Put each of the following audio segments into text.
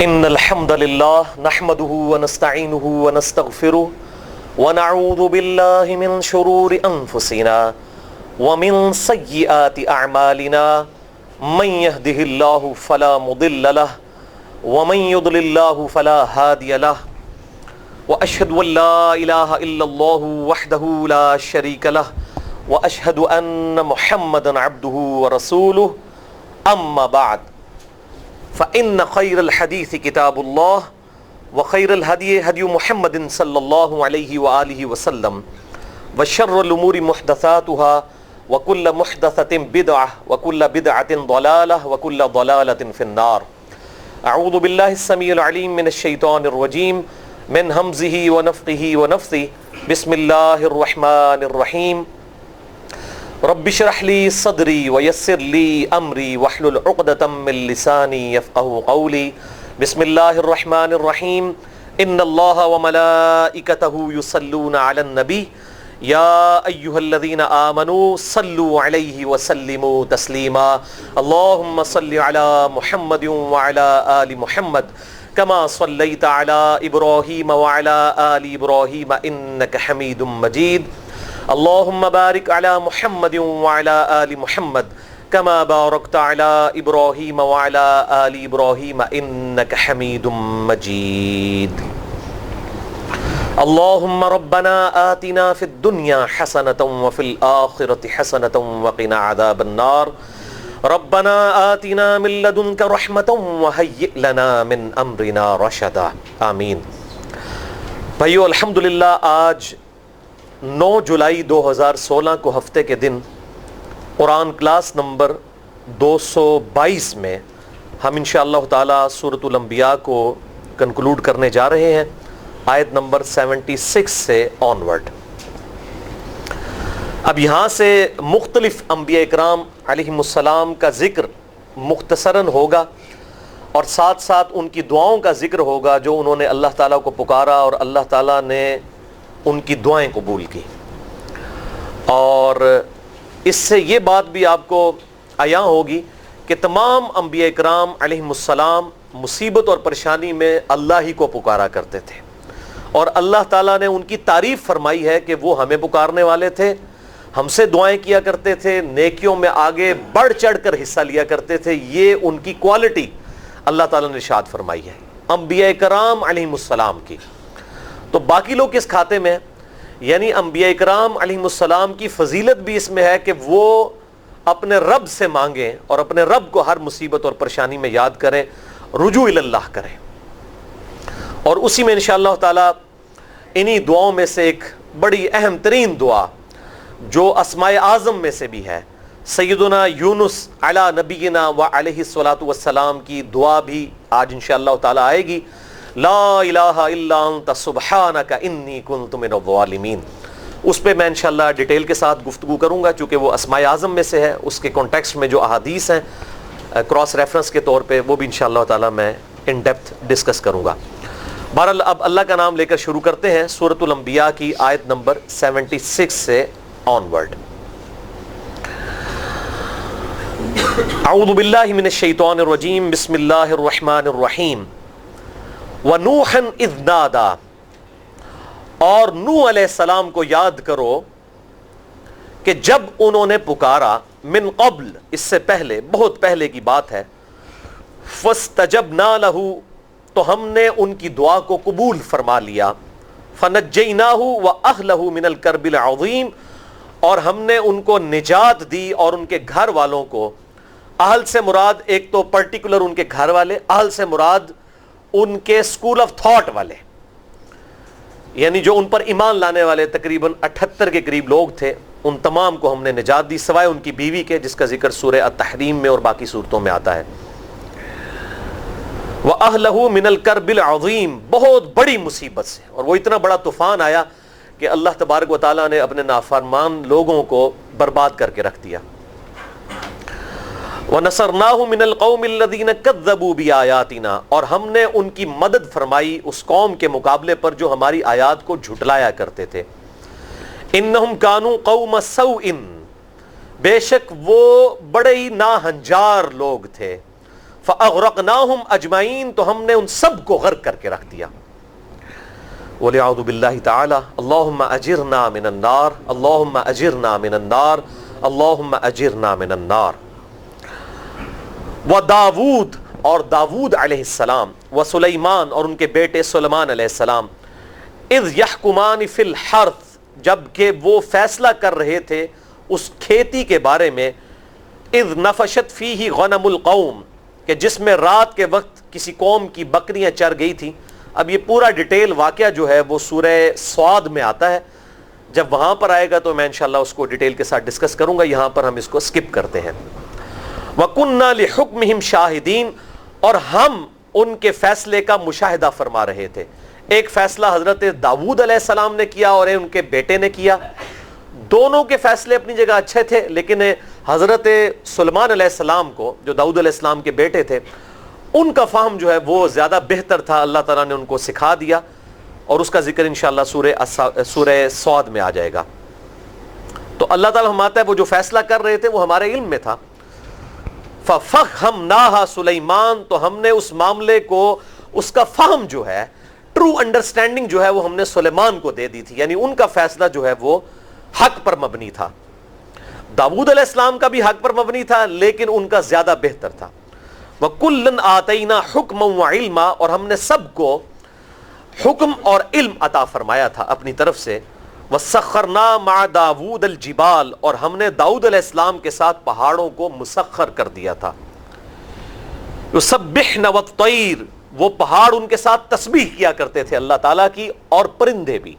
ان الحمد للہ نحمده ونستعینه ونستغفره ونعوذ باللہ من شرور انفسنا ومن سیئات اعمالنا من يهده اللہ فلا مضل له ومن يضلل اللہ فلا هادی له واشهد ان لا الہ الا اللہ وحدہ لا شریک له واشهد ان محمدا عبدہ ورسولہ اما بعد فإن خير الحديث كتاب الله وخير الهدي هدي محمد صلى الله عليه وآله وسلم وشر الأمور محدثاتها وكل محدثة بدعة وكل بدعة ضلالة وكل ضلالة في النار. أعوذ بالله السميع العليم من الشيطان الرجيم من همزه ونفخه ونفثه. بسم الله الرحمن الرحيم. رب اشرح لي صدري ويسر لي امري واحلل عقدة من لساني يفقهوا قولي. بسم الله الرحمن الرحيم. ان الله وملائكته يصلون على النبي يا ايها الذين امنوا صلوا عليه وسلموا تسليما. اللهم صل على محمد وعلى آل محمد كما صليت على ابراهيم وعلى آل ابراهيم انك حميد مجيد. اللهم بارك على محمد وعلى آل محمد كما باركت على إبراهيم وعلى آل إبراهيم إنك حميد مجيد. اللهم ربنا آتنا في الدنيا حسنة وفي الآخرة حسنة وقنا عذاب النار. ربنا آتنا من لدنك رحمة وهيئ لنا من أمرنا رشدا. آمین. بھائیو الحمدللہ آج 9 جولائی 2016 کو ہفتے کے دن قرآن کلاس نمبر 222 میں ہم انشاءاللہ تعالی سورۃ الانبیاء کو کنکلوڈ کرنے جا رہے ہیں آیت نمبر 76 سے آنورڈ. اب یہاں سے مختلف انبیاء اکرام علیہم السلام کا ذکر مختصراً ہوگا اور ساتھ ساتھ ان کی دعاؤں کا ذکر ہوگا جو انہوں نے اللہ تعالیٰ کو پکارا اور اللہ تعالیٰ نے ان کی دعائیں قبول کی. اور اس سے یہ بات بھی آپ کو عیاں ہوگی کہ تمام انبیاء اکرام علیہم السلام مصیبت اور پریشانی میں اللہ ہی کو پکارا کرتے تھے اور اللہ تعالیٰ نے ان کی تعریف فرمائی ہے کہ وہ ہمیں پکارنے والے تھے، ہم سے دعائیں کیا کرتے تھے، نیکیوں میں آگے بڑھ چڑھ کر حصہ لیا کرتے تھے. یہ ان کی کوالٹی اللہ تعالیٰ نے ارشاد فرمائی ہے انبیاء اکرام علیہم السلام کی. تو باقی لوگ کس کھاتے میں ہیں؟ یعنی انبیاء اکرام علیہم السلام کی فضیلت بھی اس میں ہے کہ وہ اپنے رب سے مانگیں اور اپنے رب کو ہر مصیبت اور پریشانی میں یاد کریں، رجوع اللہ کریں. اور اسی میں انشاءاللہ تعالی انہی دعاؤں میں سے ایک بڑی اہم ترین دعا جو اسماء اعظم میں سے بھی ہے، سیدنا یونس علی نبینا و علیہ الصلاۃ والسلام کی دعا بھی آج انشاءاللہ تعالی آئے گی. لا الہ الا انت سبحانک انی کنت من الظالمین. اس پہ میں انشاءاللہ ڈیٹیل کے ساتھ گفتگو کروں گا چونکہ وہ اسماء اعظم میں سے ہے. اس کے کانٹیکسٹ میں جو احادیث ہیں کراس ریفرنس کے طور پہ وہ بھی انشاءاللہ تعالی میں ان ڈیپتھ ڈسکس کروں گا. بہرحال اب اللہ کا نام لے کر شروع کرتے ہیں سورۃ الانبیاء کی آیت نمبر 76 سے آنورڈ. اعوذ باللہ من الشیطان الرجیم. بسم اللہ الرحمن الرحیم. وَنُوحًا اِذْ نَادَا. اور نوح علیہ السلام کو یاد کرو کہ جب انہوں نے پکارا، من قبل اس سے پہلے، بہت پہلے کی بات ہے، فَاسْتَجَبْنَا لَهُ تو ہم نے ان کی دعا کو قبول فرما لیا، فَنَجَّيْنَاهُ وَأَهْلَهُ مِنَ الْكَرْبِ الْعَظِيمِ اور ہم نے ان کو نجات دی اور ان کے گھر والوں کو. اہل سے مراد ایک تو پرٹیکولر ان کے گھر والے، اہل سے مراد ان کے اسکول آف تھاٹ والے، یعنی جو ان پر ایمان لانے والے تقریباً 78 کے قریب لوگ تھے، ان تمام کو ہم نے نجات دی سوائے ان کی بیوی کے جس کا ذکر سورہ التحریم میں اور باقی صورتوں میں آتا ہے. وَأَهْلَهُ مِنَ الْكَرْبِ الْعَظِيمِ بہت بڑی مصیبت سے، اور وہ اتنا بڑا طوفان آیا کہ اللہ تبارک و تعالیٰ نے اپنے نافرمان لوگوں کو برباد کر کے رکھ دیا. وَنَصَرْنَاهُ مِنَ الْقَوْمِ الَّذِينَ كَذَّبُوا بِآيَاتِنَا اور ہم نے ان کی مدد فرمائی اس قوم کے مقابلے پر جو ہماری آیات کو جھٹلایا کرتے تھے. إِنَّهُمْ كَانُوا قَوْمَ سَوْءٍ بے شک وہ بڑے ہی ناہنجار لوگ تھے. فاغرقناہم اجمعین، تو ہم نے ان سب کو غرق کر کے رکھ دیا. وَلِعَوْذُ بِاللَّهِ تَعَالَى اللہم اجرنا من النار، اللہم اجرنا من النار، اللہم اجرنا من النار. وَدَاوُود، اور داود علیہ السلام، وسلیمان، اور ان کے بیٹے سلیمان علیہ السلام، اذ یحکمان فی الحرث، جب کہ وہ فیصلہ کر رہے تھے اس کھیتی کے بارے میں، اذ نفشت فیہ غنم القوم، کہ جس میں رات کے وقت کسی قوم کی بکریاں چر گئی تھی. اب یہ پورا ڈیٹیل واقعہ جو ہے وہ سورہ صاد میں آتا ہے، جب وہاں پر آئے گا تو میں انشاءاللہ اس کو ڈیٹیل کے ساتھ ڈسکس کروں گا، یہاں پر ہم اس کو سکپ کرتے ہیں. وَكُنَّا لِحُكْمِهِمْ شَاهِدِينَ، اور ہم ان کے فیصلے کا مشاہدہ فرما رہے تھے. ایک فیصلہ حضرت داود علیہ السلام نے کیا اور ان کے بیٹے نے کیا. دونوں کے فیصلے اپنی جگہ اچھے تھے، لیکن حضرت سلیمان علیہ السلام کو، جو داؤد علیہ السلام کے بیٹے تھے، ان کا فہم جو ہے وہ زیادہ بہتر تھا. اللہ تعالیٰ نے ان کو سکھا دیا، اور اس کا ذکر انشاءاللہ سورہ صاد میں آ جائے گا. تو اللہ تعالیٰ فرماتا ہے وہ جو فیصلہ کر رہے تھے وہ ہمارے علم میں تھا. فَفَخَّمْنَاهَا سلیمان، تو ہم نے اس معاملے کو، اس کا فہم جو ہے، ٹرو انڈرسٹینڈنگ جو ہے وہ ہم نے سلیمان کو دے دی تھی. یعنی ان کا فیصلہ جو ہے وہ حق پر مبنی تھا. داود علیہ السلام کا بھی حق پر مبنی تھا، لیکن ان کا زیادہ بہتر تھا. وَكُلًّا آتَيْنَا حُكْمًا وَعِلْمًا، اور ہم نے سب کو حکم اور علم عطا فرمایا تھا اپنی طرف سے. وَسَخَّرْنَا مَعَ دَاوُودَ الْجِبَالَ، اور ہم نے داؤد علیہ السلام کے ساتھ پہاڑوں کو مسخر کر دیا تھا. يُسَبِّحْنَ وَالطَّيْرُ، وہ پہاڑ ان کے ساتھ تسبیح کیا کرتے تھے اللہ تعالیٰ کی، اور پرندے بھی.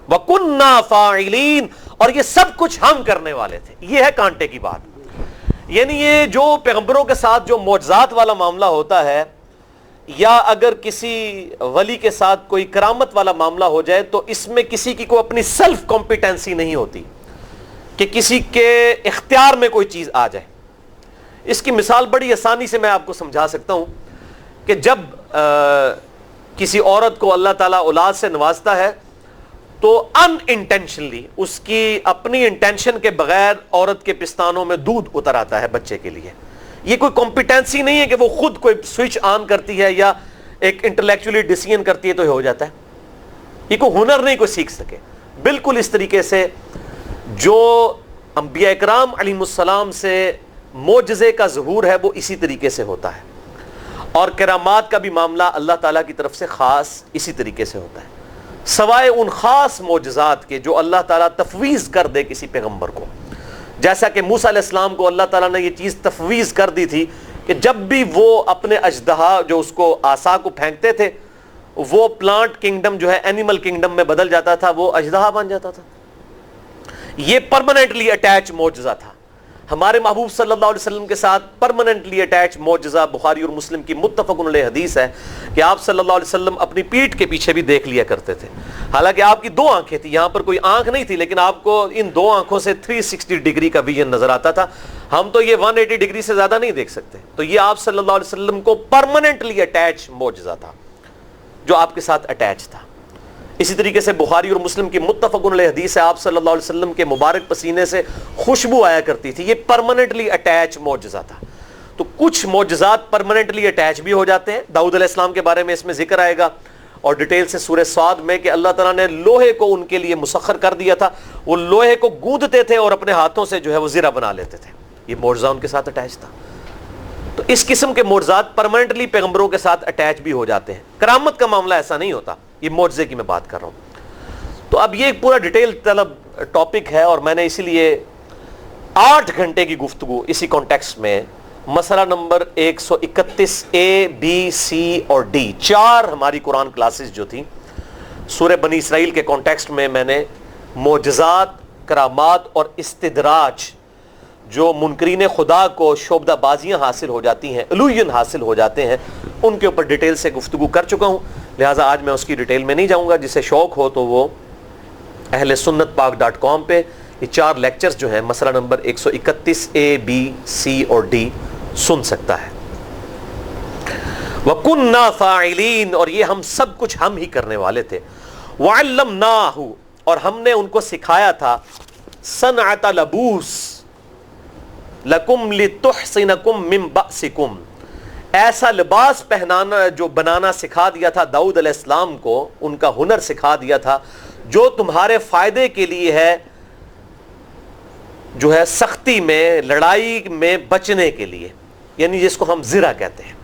وَكُنَّا فَاعِلِينَ، اور یہ سب کچھ ہم کرنے والے تھے. یہ ہے کانٹے کی بات. یعنی یہ جو پیغمبروں کے ساتھ جو معجزات والا معاملہ ہوتا ہے، یا اگر کسی ولی کے ساتھ کوئی کرامت والا معاملہ ہو جائے، تو اس میں کسی کی کوئی اپنی سیلف کمپیٹنسی نہیں ہوتی کہ کسی کے اختیار میں کوئی چیز آ جائے. اس کی مثال بڑی آسانی سے میں آپ کو سمجھا سکتا ہوں کہ جب کسی عورت کو اللہ تعالیٰ اولاد سے نوازتا ہے تو ان انٹینشنلی، اس کی اپنی انٹینشن کے بغیر عورت کے پستانوں میں دودھ اتر آتا ہے بچے کے لیے. یہ کوئی کمپیٹنسی نہیں ہے کہ وہ خود کوئی سوئچ آن کرتی ہے یا ایک انٹلیکچولی ڈیسیژن کرتی ہے تو یہ ہو جاتا ہے. یہ کوئی ہنر نہیں کوئی سیکھ سکے. بالکل اس طریقے سے جو انبیاء اکرام علیہ السلام سے معجزے کا ظہور ہے وہ اسی طریقے سے ہوتا ہے، اور کرامات کا بھی معاملہ اللہ تعالیٰ کی طرف سے خاص اسی طریقے سے ہوتا ہے، سوائے ان خاص معجزات کے جو اللہ تعالیٰ تفویض کر دے کسی پیغمبر کو. جیسا کہ موسیٰ علیہ السلام کو اللہ تعالیٰ نے یہ چیز تفویض کر دی تھی کہ جب بھی وہ اپنے اژدہا جو اس کو عصا کو پھینکتے تھے، وہ پلانٹ کنگڈم جو ہے اینیمل کنگڈم میں بدل جاتا تھا، وہ اژدہا بن جاتا تھا. یہ پرماننٹلی اٹیچ معجزہ تھا. ہمارے محبوب صلی اللہ علیہ وسلم کے ساتھ پرماننٹلی اٹیچ معجزہ بخاری اور مسلم کی متفق علیہ حدیث ہے کہ آپ صلی اللہ علیہ وسلم اپنی پیٹھ کے پیچھے بھی دیکھ لیا کرتے تھے. حالانکہ آپ کی دو آنکھیں تھیں، یہاں پر کوئی آنکھ نہیں تھی، لیکن آپ کو ان دو آنکھوں سے 360 ڈگری کا ویژن نظر آتا تھا. ہم تو یہ 180 ڈگری سے زیادہ نہیں دیکھ سکتے. تو یہ آپ صلی اللہ علیہ وسلم کو پرماننٹلی اٹیچ معجزہ تھا جو آپ کے ساتھ اٹیچ تھا. اسی طریقے سے بخاری اور مسلم کی متفق علیہ حدیث ہے آپ صلی اللہ علیہ وسلم کے مبارک پسینے سے خوشبو آیا کرتی تھی. یہ پرماننٹلی اٹیچ معجزہ تھا. تو کچھ معجزات پرماننٹلی اٹیچ بھی ہو جاتے ہیں. داؤد علیہ السلام کے بارے میں اس میں ذکر آئے گا اور ڈیٹیل سے سورہ صاد میں کہ اللہ تعالیٰ نے لوہے کو ان کے لیے مسخر کر دیا تھا. وہ لوہے کو گوندتے تھے اور اپنے ہاتھوں سے جو ہے وہ زرہ بنا لیتے تھے. یہ معجزہ ان کے ساتھ اٹیچ تھا. تو اس قسم کے معجزات پرماننٹلی پیغمبروں کے ساتھ اٹیچ بھی ہو جاتے ہیں. کرامت کا معاملہ ایسا نہیں ہوتا. یہ معجزے کی میں بات کر رہا ہوں. تو اب یہ ایک پورا ڈیٹیل طلب ٹاپک ہے اور میں نے اسی لیے 8 گھنٹے کی گفتگو اسی کانٹیکسٹ میں مسئلہ نمبر 131 A, B, C اور D 4 ہماری قرآن کلاسز جو تھیں سورہ بنی اسرائیل کے کانٹیکسٹ میں نے معجزات، کرامات اور استدراج جو منکرین خدا کو شعبدہ بازیاں حاصل ہو جاتی ہیں، الوہین حاصل ہو جاتے ہیں، ان کے اوپر ڈیٹیل سے گفتگو کر چکا ہوں. لہٰذا آج میں اس کی ڈیٹیل میں نہیں جاؤں گا. جسے شوق ہو تو وہ اہل سنت پاک .com پہ یہ 4 لیکچرز جو ہیں مسئلہ نمبر 131 A, B, C اور D سن سکتا ہے. وَكُنَّا فَاعِلِينَ، اور یہ ہم سب کچھ ہم ہی کرنے والے تھے. وَعَلَّمْنَاهُ، اور ہم نے ان کو سکھایا تھا صنعۃ لبوس لَكُمْ لِتُحْصِنَكُمْ مِنْ بَأْسِكُمْ، ایسا لباس پہنانا جو بنانا سکھا دیا تھا داؤد علیہ السلام کو، ان کا ہنر سکھا دیا تھا جو تمہارے فائدے کے لیے ہے، جو ہے سختی میں، لڑائی میں بچنے کے لیے، یعنی جس کو ہم زرہ کہتے ہیں،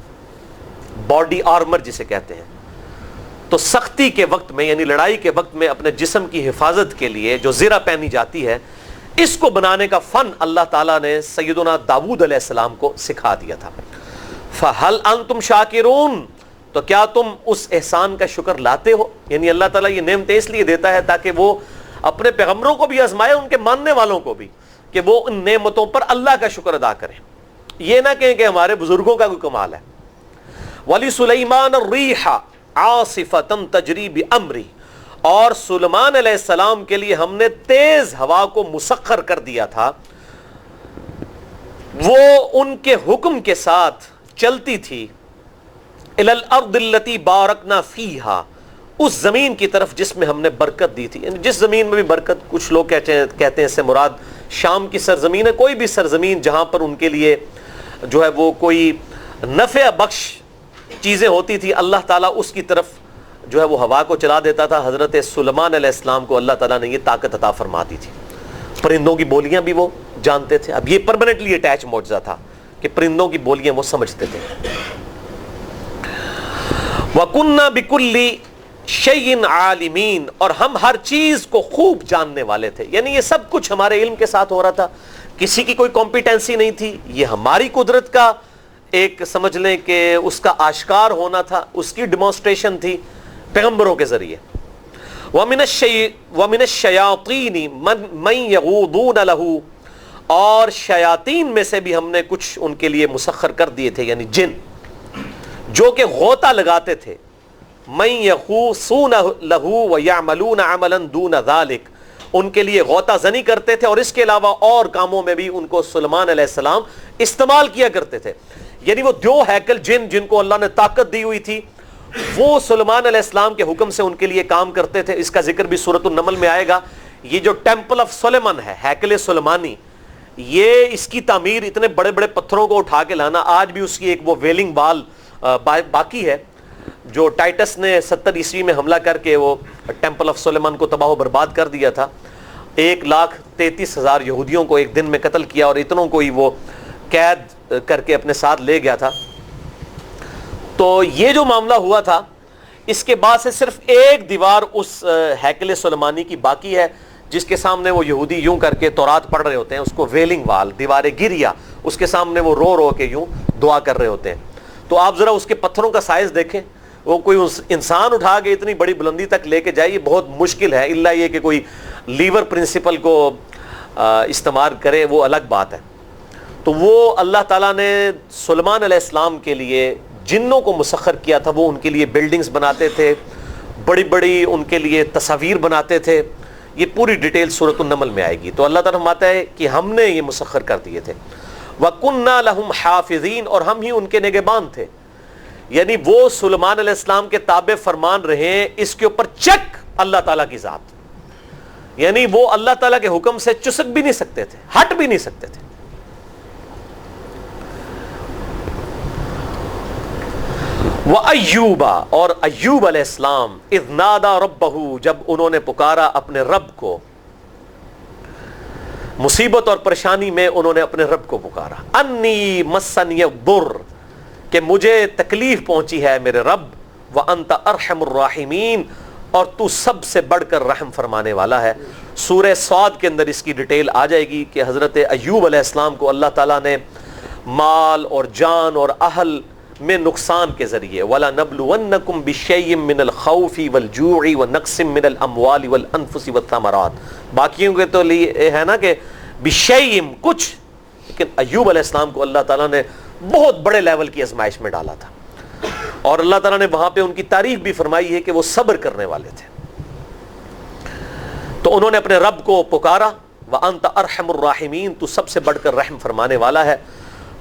باڈی آرمر جسے کہتے ہیں. تو سختی کے وقت میں یعنی لڑائی کے وقت میں اپنے جسم کی حفاظت کے لیے جو زرہ پہنی جاتی ہے، اس کو بنانے کا فن اللہ تعالیٰ نے سیدنا داؤد علیہ السلام کو سکھا دیا تھا. فَهَلْ أَنْتُمْ شَاكِرُونَ، تو کیا تم اس احسان کا شکر لاتے ہو؟ یعنی اللہ تعالیٰ یہ نعمتیں اس لیے دیتا ہے تاکہ وہ اپنے پیغمبروں کو بھی آزمائے، ان کے ماننے والوں کو بھی، کہ وہ ان نعمتوں پر اللہ کا شکر ادا کریں. یہ نہ کہیں کہ ہمارے بزرگوں کا کوئی کمال ہے. وَلِسُلَيْمَانَ الرِّيحَ عَاصِفَةً تَجْرِي بِأَمْرِهِ، اور سلیمان علیہ السلام کے لیے ہم نے تیز ہوا کو مسخر کر دیا تھا، وہ ان کے حکم کے ساتھ چلتی تھی. إِلَى الْأَرْضِ الَّتِي بَارَكْنَا فِيهَا، اس زمین کی طرف جس میں ہم نے برکت دی تھی. یعنی جس زمین میں بھی برکت، کچھ لوگ کہتے ہیں اس سے مراد شام کی سرزمین ہے، کوئی بھی سرزمین جہاں پر ان کے لیے جو ہے وہ کوئی نفع بخش چیزیں ہوتی تھی، اللہ تعالیٰ اس کی طرف جو ہے وہ ہوا کو چلا دیتا تھا. حضرت سلیمان علیہ السلام کو اللہ تعالیٰ نے یہ طاقت عطا فرما دی تھی. پرندوں کی بولیاں بھی وہ جانتے تھے. اب یہ پرماننٹلی اٹیچ معجزہ تھا کہ پرندوں کی بولیاں وہ سمجھتے تھے. وَكُنَّا بِكُلِّ شَيْءٍ عَالِمِينَ، اور ہم ہر چیز کو خوب جاننے والے تھے. یعنی یہ سب کچھ ہمارے علم کے ساتھ ہو رہا تھا، کسی کی کوئی کمپیٹنسی نہیں تھی، یہ ہماری قدرت کا ایک سمجھ لیں کہ اس کا آشکار ہونا تھا، اس کی ڈیمونسٹریشن تھی پیغمبروں کے ذریعے. وَمِنَ الشَّيَاطِينِ مَن يَغُوضُونَ لَهُ، اور شیاطین میں سے بھی ہم نے کچھ ان کے لیے مسخر کر دیے تھے، یعنی جن جو کہ غوطہ لگاتے تھے. مَن يَغُوصُونَ لَهُ وَيَعْمَلُونَ عَمَلًا دُونَ ذَلِكَ، ان کے لیے غوطہ زنی کرتے تھے، اور اس کے علاوہ اور کاموں میں بھی ان کو سلیمان علیہ السلام استعمال کیا کرتے تھے. یعنی وہ دو ہیکل جن کو اللہ نے طاقت دی ہوئی تھی، وہ سلیمان علیہ السلام کے حکم سے ان کے لیے کام کرتے تھے. اس کا ذکر بھی سورۃ النمل میں آئے گا. یہ جو ٹیمپل آف سلیمان ہے، ہیکل سلیمانی، یہ اس کی تعمیر، اتنے بڑے بڑے پتھروں کو اٹھا کے لانا، آج بھی اس کی ایک وہ ویلنگ وال باقی ہے جو ٹائٹس نے 70 عیسوی میں حملہ کر کے وہ ٹیمپل آف سلیمان کو تباہ و برباد کر دیا تھا. 1,33,000 یہودیوں کو ایک دن میں قتل کیا، اور اتنوں کو ہی وہ قید کر کے اپنے ساتھ لے گیا تھا. تو یہ جو معاملہ ہوا تھا، اس کے بعد سے صرف ایک دیوار اس ہیکل سلیمانی کی باقی ہے، جس کے سامنے وہ یہودی یوں کر کے تورات پڑھ رہے ہوتے ہیں، اس کو ویلنگ وال، دیوار گریا، اس کے سامنے وہ رو رو کے یوں دعا کر رہے ہوتے ہیں. تو آپ ذرا اس کے پتھروں کا سائز دیکھیں، وہ کوئی انسان اٹھا کے اتنی بڑی بلندی تک لے کے جائے، یہ بہت مشکل ہے، الا یہ کہ کوئی لیور پرنسپل کو استعمال کرے، وہ الگ بات ہے. تو وہ اللہ تعالیٰ نے سلیمان علیہ السلام کے لیے جنوں کو مسخر کیا تھا. وہ ان کے لیے بلڈنگز بناتے تھے، بڑی بڑی ان کے لیے تصاویر بناتے تھے. یہ پوری ڈیٹیل سورۃ النمل میں آئے گی. تو اللہ تعالیٰ فرماتا ہے کہ ہم نے یہ مسخر کر دیے تھے. وَكُنَّا لَهُمْ حَافِظِينَ، اور ہم ہی ان کے نگہبان تھے. یعنی وہ سلیمان علیہ السلام کے تابع فرمان رہے، اس کے اوپر چک اللہ تعالیٰ کی ذات. یعنی وہ اللہ تعالیٰ کے حکم سے چسک بھی نہیں سکتے تھے، ہٹ بھی نہیں سکتے تھے. وَأَيُّوبَ، اور ایوب علیہ السلام، اذ نادا ربہ، جب انہوں نے پکارا اپنے رب کو، مصیبت اور پریشانی میں انہوں نے اپنے رب کو پکارا. انی مسنی الضر، کہ مجھے تکلیف پہنچی ہے میرے رب. وانت ارحم الراحمین، اور تو سب سے بڑھ کر رحم فرمانے والا ہے. سورہ صاد کے اندر اس کی ڈیٹیل آ جائے گی کہ حضرت ایوب علیہ السلام کو اللہ تعالیٰ نے مال اور جان اور اہل میں نقصان کے ذریعے وَلَنَبْلُوَنَّكُمْ بِشَيْءٍ مِّنَ الْخَوْفِ وَالْجُوعِ وَنَقْصٍ مِّنَ الْأَمْوَالِ وَالْأَنفُسِ وَالثَّمَرَاتِ. باقیوں کے تو لیے ہے نا کہ بِشَيْءٍ کچھ، لیکن ایوب علیہ السلام کو اللہ تعالیٰ نے بہت بڑے لیول کی آزمائش میں ڈالا تھا. اور اللہ تعالیٰ نے وہاں پہ ان کی تعریف بھی فرمائی ہے کہ وہ صبر کرنے والے تھے. تو انہوں نے اپنے رب کو پکارا، وَأَنْتَ أَرْحَمُ الرَّاحِمِينَ، تو سب سے بڑھ کر رحم فرمانے والا ہے.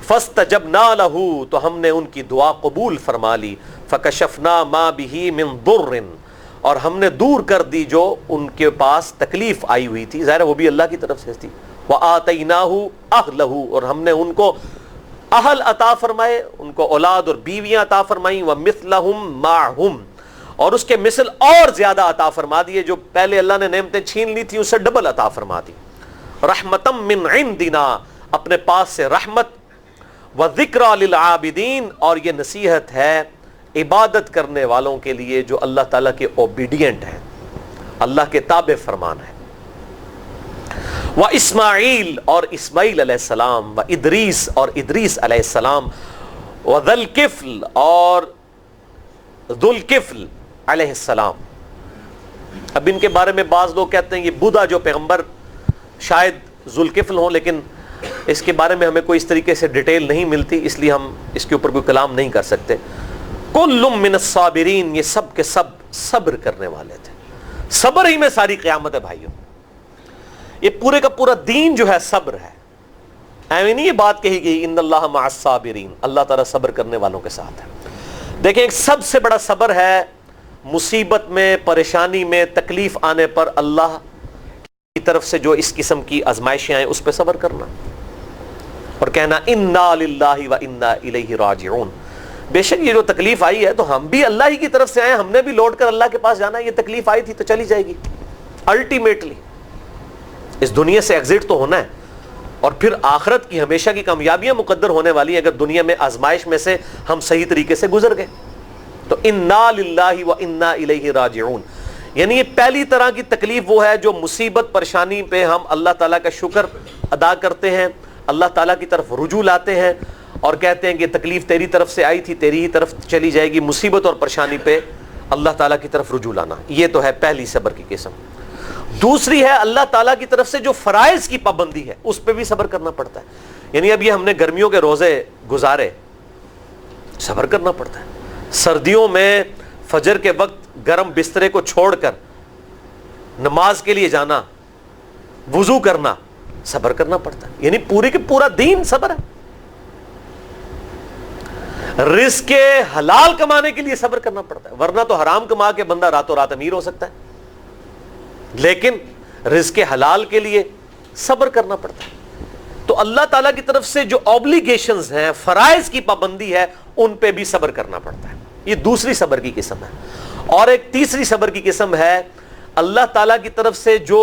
فَاسْتَجَبْنَا لَهُ، تو ہم نے ان کی دعا قبول فرما لی. فَكَشَفْنَا مَا بِهِ مِنْ ضُرٍّ، اور ہم نے دور کر دی جو ان کے پاس تکلیف آئی ہوئی تھی. ظاہر وہ بھی اللہ کی طرف سے تھی. وَآتَيْنَاهُ أَهْلَهُ، اور ہم نے ان کو اہل عطا فرمائے، ان کو اولاد اور بیویاں عطا فرمائیں، وَمِثْلَهُمْ مَعْهُمْ، اور اس کے مثل اور زیادہ عطا فرما دیے، جو پہلے اللہ نے نعمتیں چھین لی تھی اسے ڈبل عطا فرما دی، رحمتم من عندنا، اپنے پاس سے رحمت، وذکریٰ للعابدین، اور یہ نصیحت ہے عبادت کرنے والوں کے لیے جو اللہ تعالیٰ کے اوبیڈینٹ ہیں، اللہ کے تابع فرمان ہے، واسماعیل، اور اسماعیل علیہ السلام، وادریس، اور ادریس علیہ السلام، وذوالکفل، اور ذوالکفل علیہ السلام۔ اب ان کے بارے میں بعض لوگ کہتے ہیں یہ بودا جو پیغمبر شاید ذوالکفل ہوں، لیکن اس کے بارے میں ہمیں کوئی اس طریقے سے ڈیٹیل نہیں ملتی، اس لیے ہم اس کے اوپر کوئی کلام نہیں کر سکتے۔ کل من الصابرین، یہ سب کے سب صبر کرنے والے تھے، صبر ہی میں ساری قیامت ہے بھائیوں، یہ پورے کا پورا دین جو ہے صبر ہے، ایویں نہیں یہ بات کہی گئی ان اللہ مع الصابرین، اللہ تعالیٰ صبر کرنے والوں کے ساتھ ہے۔ دیکھیں ایک سب سے بڑا صبر ہے مصیبت میں، پریشانی میں، تکلیف آنے پر اللہ کی طرف سے جو اس قسم کی آزمائشیں آئیں اس پہ صبر کرنا اور کہنا انا للہ و انا الیہ راجعون، بے شک یہ جو تکلیف آئی ہے تو ہم بھی اللہ ہی کی طرف سے آئے، ہم نے بھی لوٹ کر اللہ کے پاس جانا ہے، یہ تکلیف آئی تھی تو چلی جائے گی، الٹیمیٹلی اس دنیا سے ایگزٹ تو ہونا ہے، اور پھر آخرت کی ہمیشہ کی کامیابیاں مقدر ہونے والی ہیں اگر دنیا میں آزمائش میں سے ہم صحیح طریقے سے گزر گئے۔ تو انا للہ و انا الیہ راجعون، یعنی یہ پہلی طرح کی تکلیف وہ ہے جو مصیبت پریشانی پہ ہم اللہ تعالیٰ کا شکر ادا کرتے ہیں، اللہ تعالیٰ کی طرف رجوع لاتے ہیں اور کہتے ہیں کہ تکلیف تیری طرف سے آئی تھی، تیری ہی طرف چلی جائے گی، مصیبت اور پریشانی پہ اللہ تعالیٰ کی طرف رجوع لانا، یہ تو ہے پہلی صبر کی قسم۔ دوسری ہے اللہ تعالیٰ کی طرف سے جو فرائض کی پابندی ہے اس پہ بھی صبر کرنا پڑتا ہے، یعنی اب یہ ہم نے گرمیوں کے روزے گزارے، صبر کرنا پڑتا ہے، سردیوں میں فجر کے وقت گرم بسترے کو چھوڑ کر نماز کے لیے جانا، وضو کرنا، صبر کرنا پڑتا ہے، یعنی پورے کے پورا دین صبر ہے۔ رزق حلال کمانے کے لیے صبر کرنا پڑتا ہے، ورنہ تو حرام کما کے بندہ راتوں رات امیر ہو سکتا ہے، لیکن رزق حلال کے لیے صبر کرنا پڑتا ہے۔ تو اللہ تعالیٰ کی طرف سے جو اوبلیگیشنز ہیں، فرائض کی پابندی ہے، ان پہ بھی صبر کرنا پڑتا ہے، یہ دوسری صبر کی قسم ہے۔ اور ایک تیسری صبر کی قسم ہے اللہ تعالیٰ کی طرف سے جو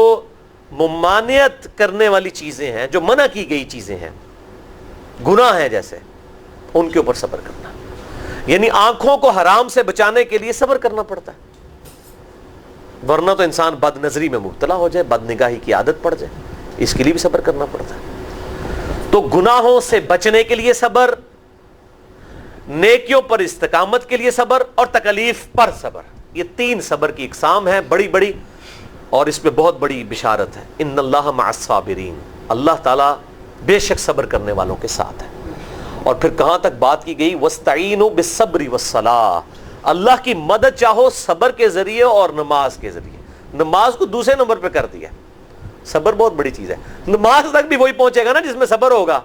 ممانعت کرنے والی چیزیں ہیں، جو منع کی گئی چیزیں ہیں، گناہ ہیں جیسے، ان کے اوپر صبر کرنا، یعنی آنکھوں کو حرام سے بچانے کے لیے صبر کرنا پڑتا ہے، ورنہ تو انسان بد نظری میں مبتلا ہو جائے، بد نگاہی کی عادت پڑ جائے، اس کے لیے بھی صبر کرنا پڑتا ہے۔ تو گناہوں سے بچنے کے لیے صبر، نیکیوں پر استقامت کے لیے صبر، اور تکلیف پر صبر، یہ تین صبر کی اقسام ہیں بڑی بڑی، اور اس میں بہت بڑی بشارت ہے، ان اللہ مع الصابرین، اللہ تعالیٰ بے شک صبر کرنے والوں کے ساتھ ہے۔ اور پھر کہاں تک بات کی گئی، وَاسْتَعِینُوا بِالصَّبْرِ وَالصَّلَاةِ، اللہ کی مدد چاہو صبر کے ذریعے اور نماز کے ذریعے، نماز کو دوسرے نمبر پہ کر دیا، صبر بہت بڑی چیز ہے، نماز تک بھی وہی پہنچے گا نا جس میں صبر ہوگا،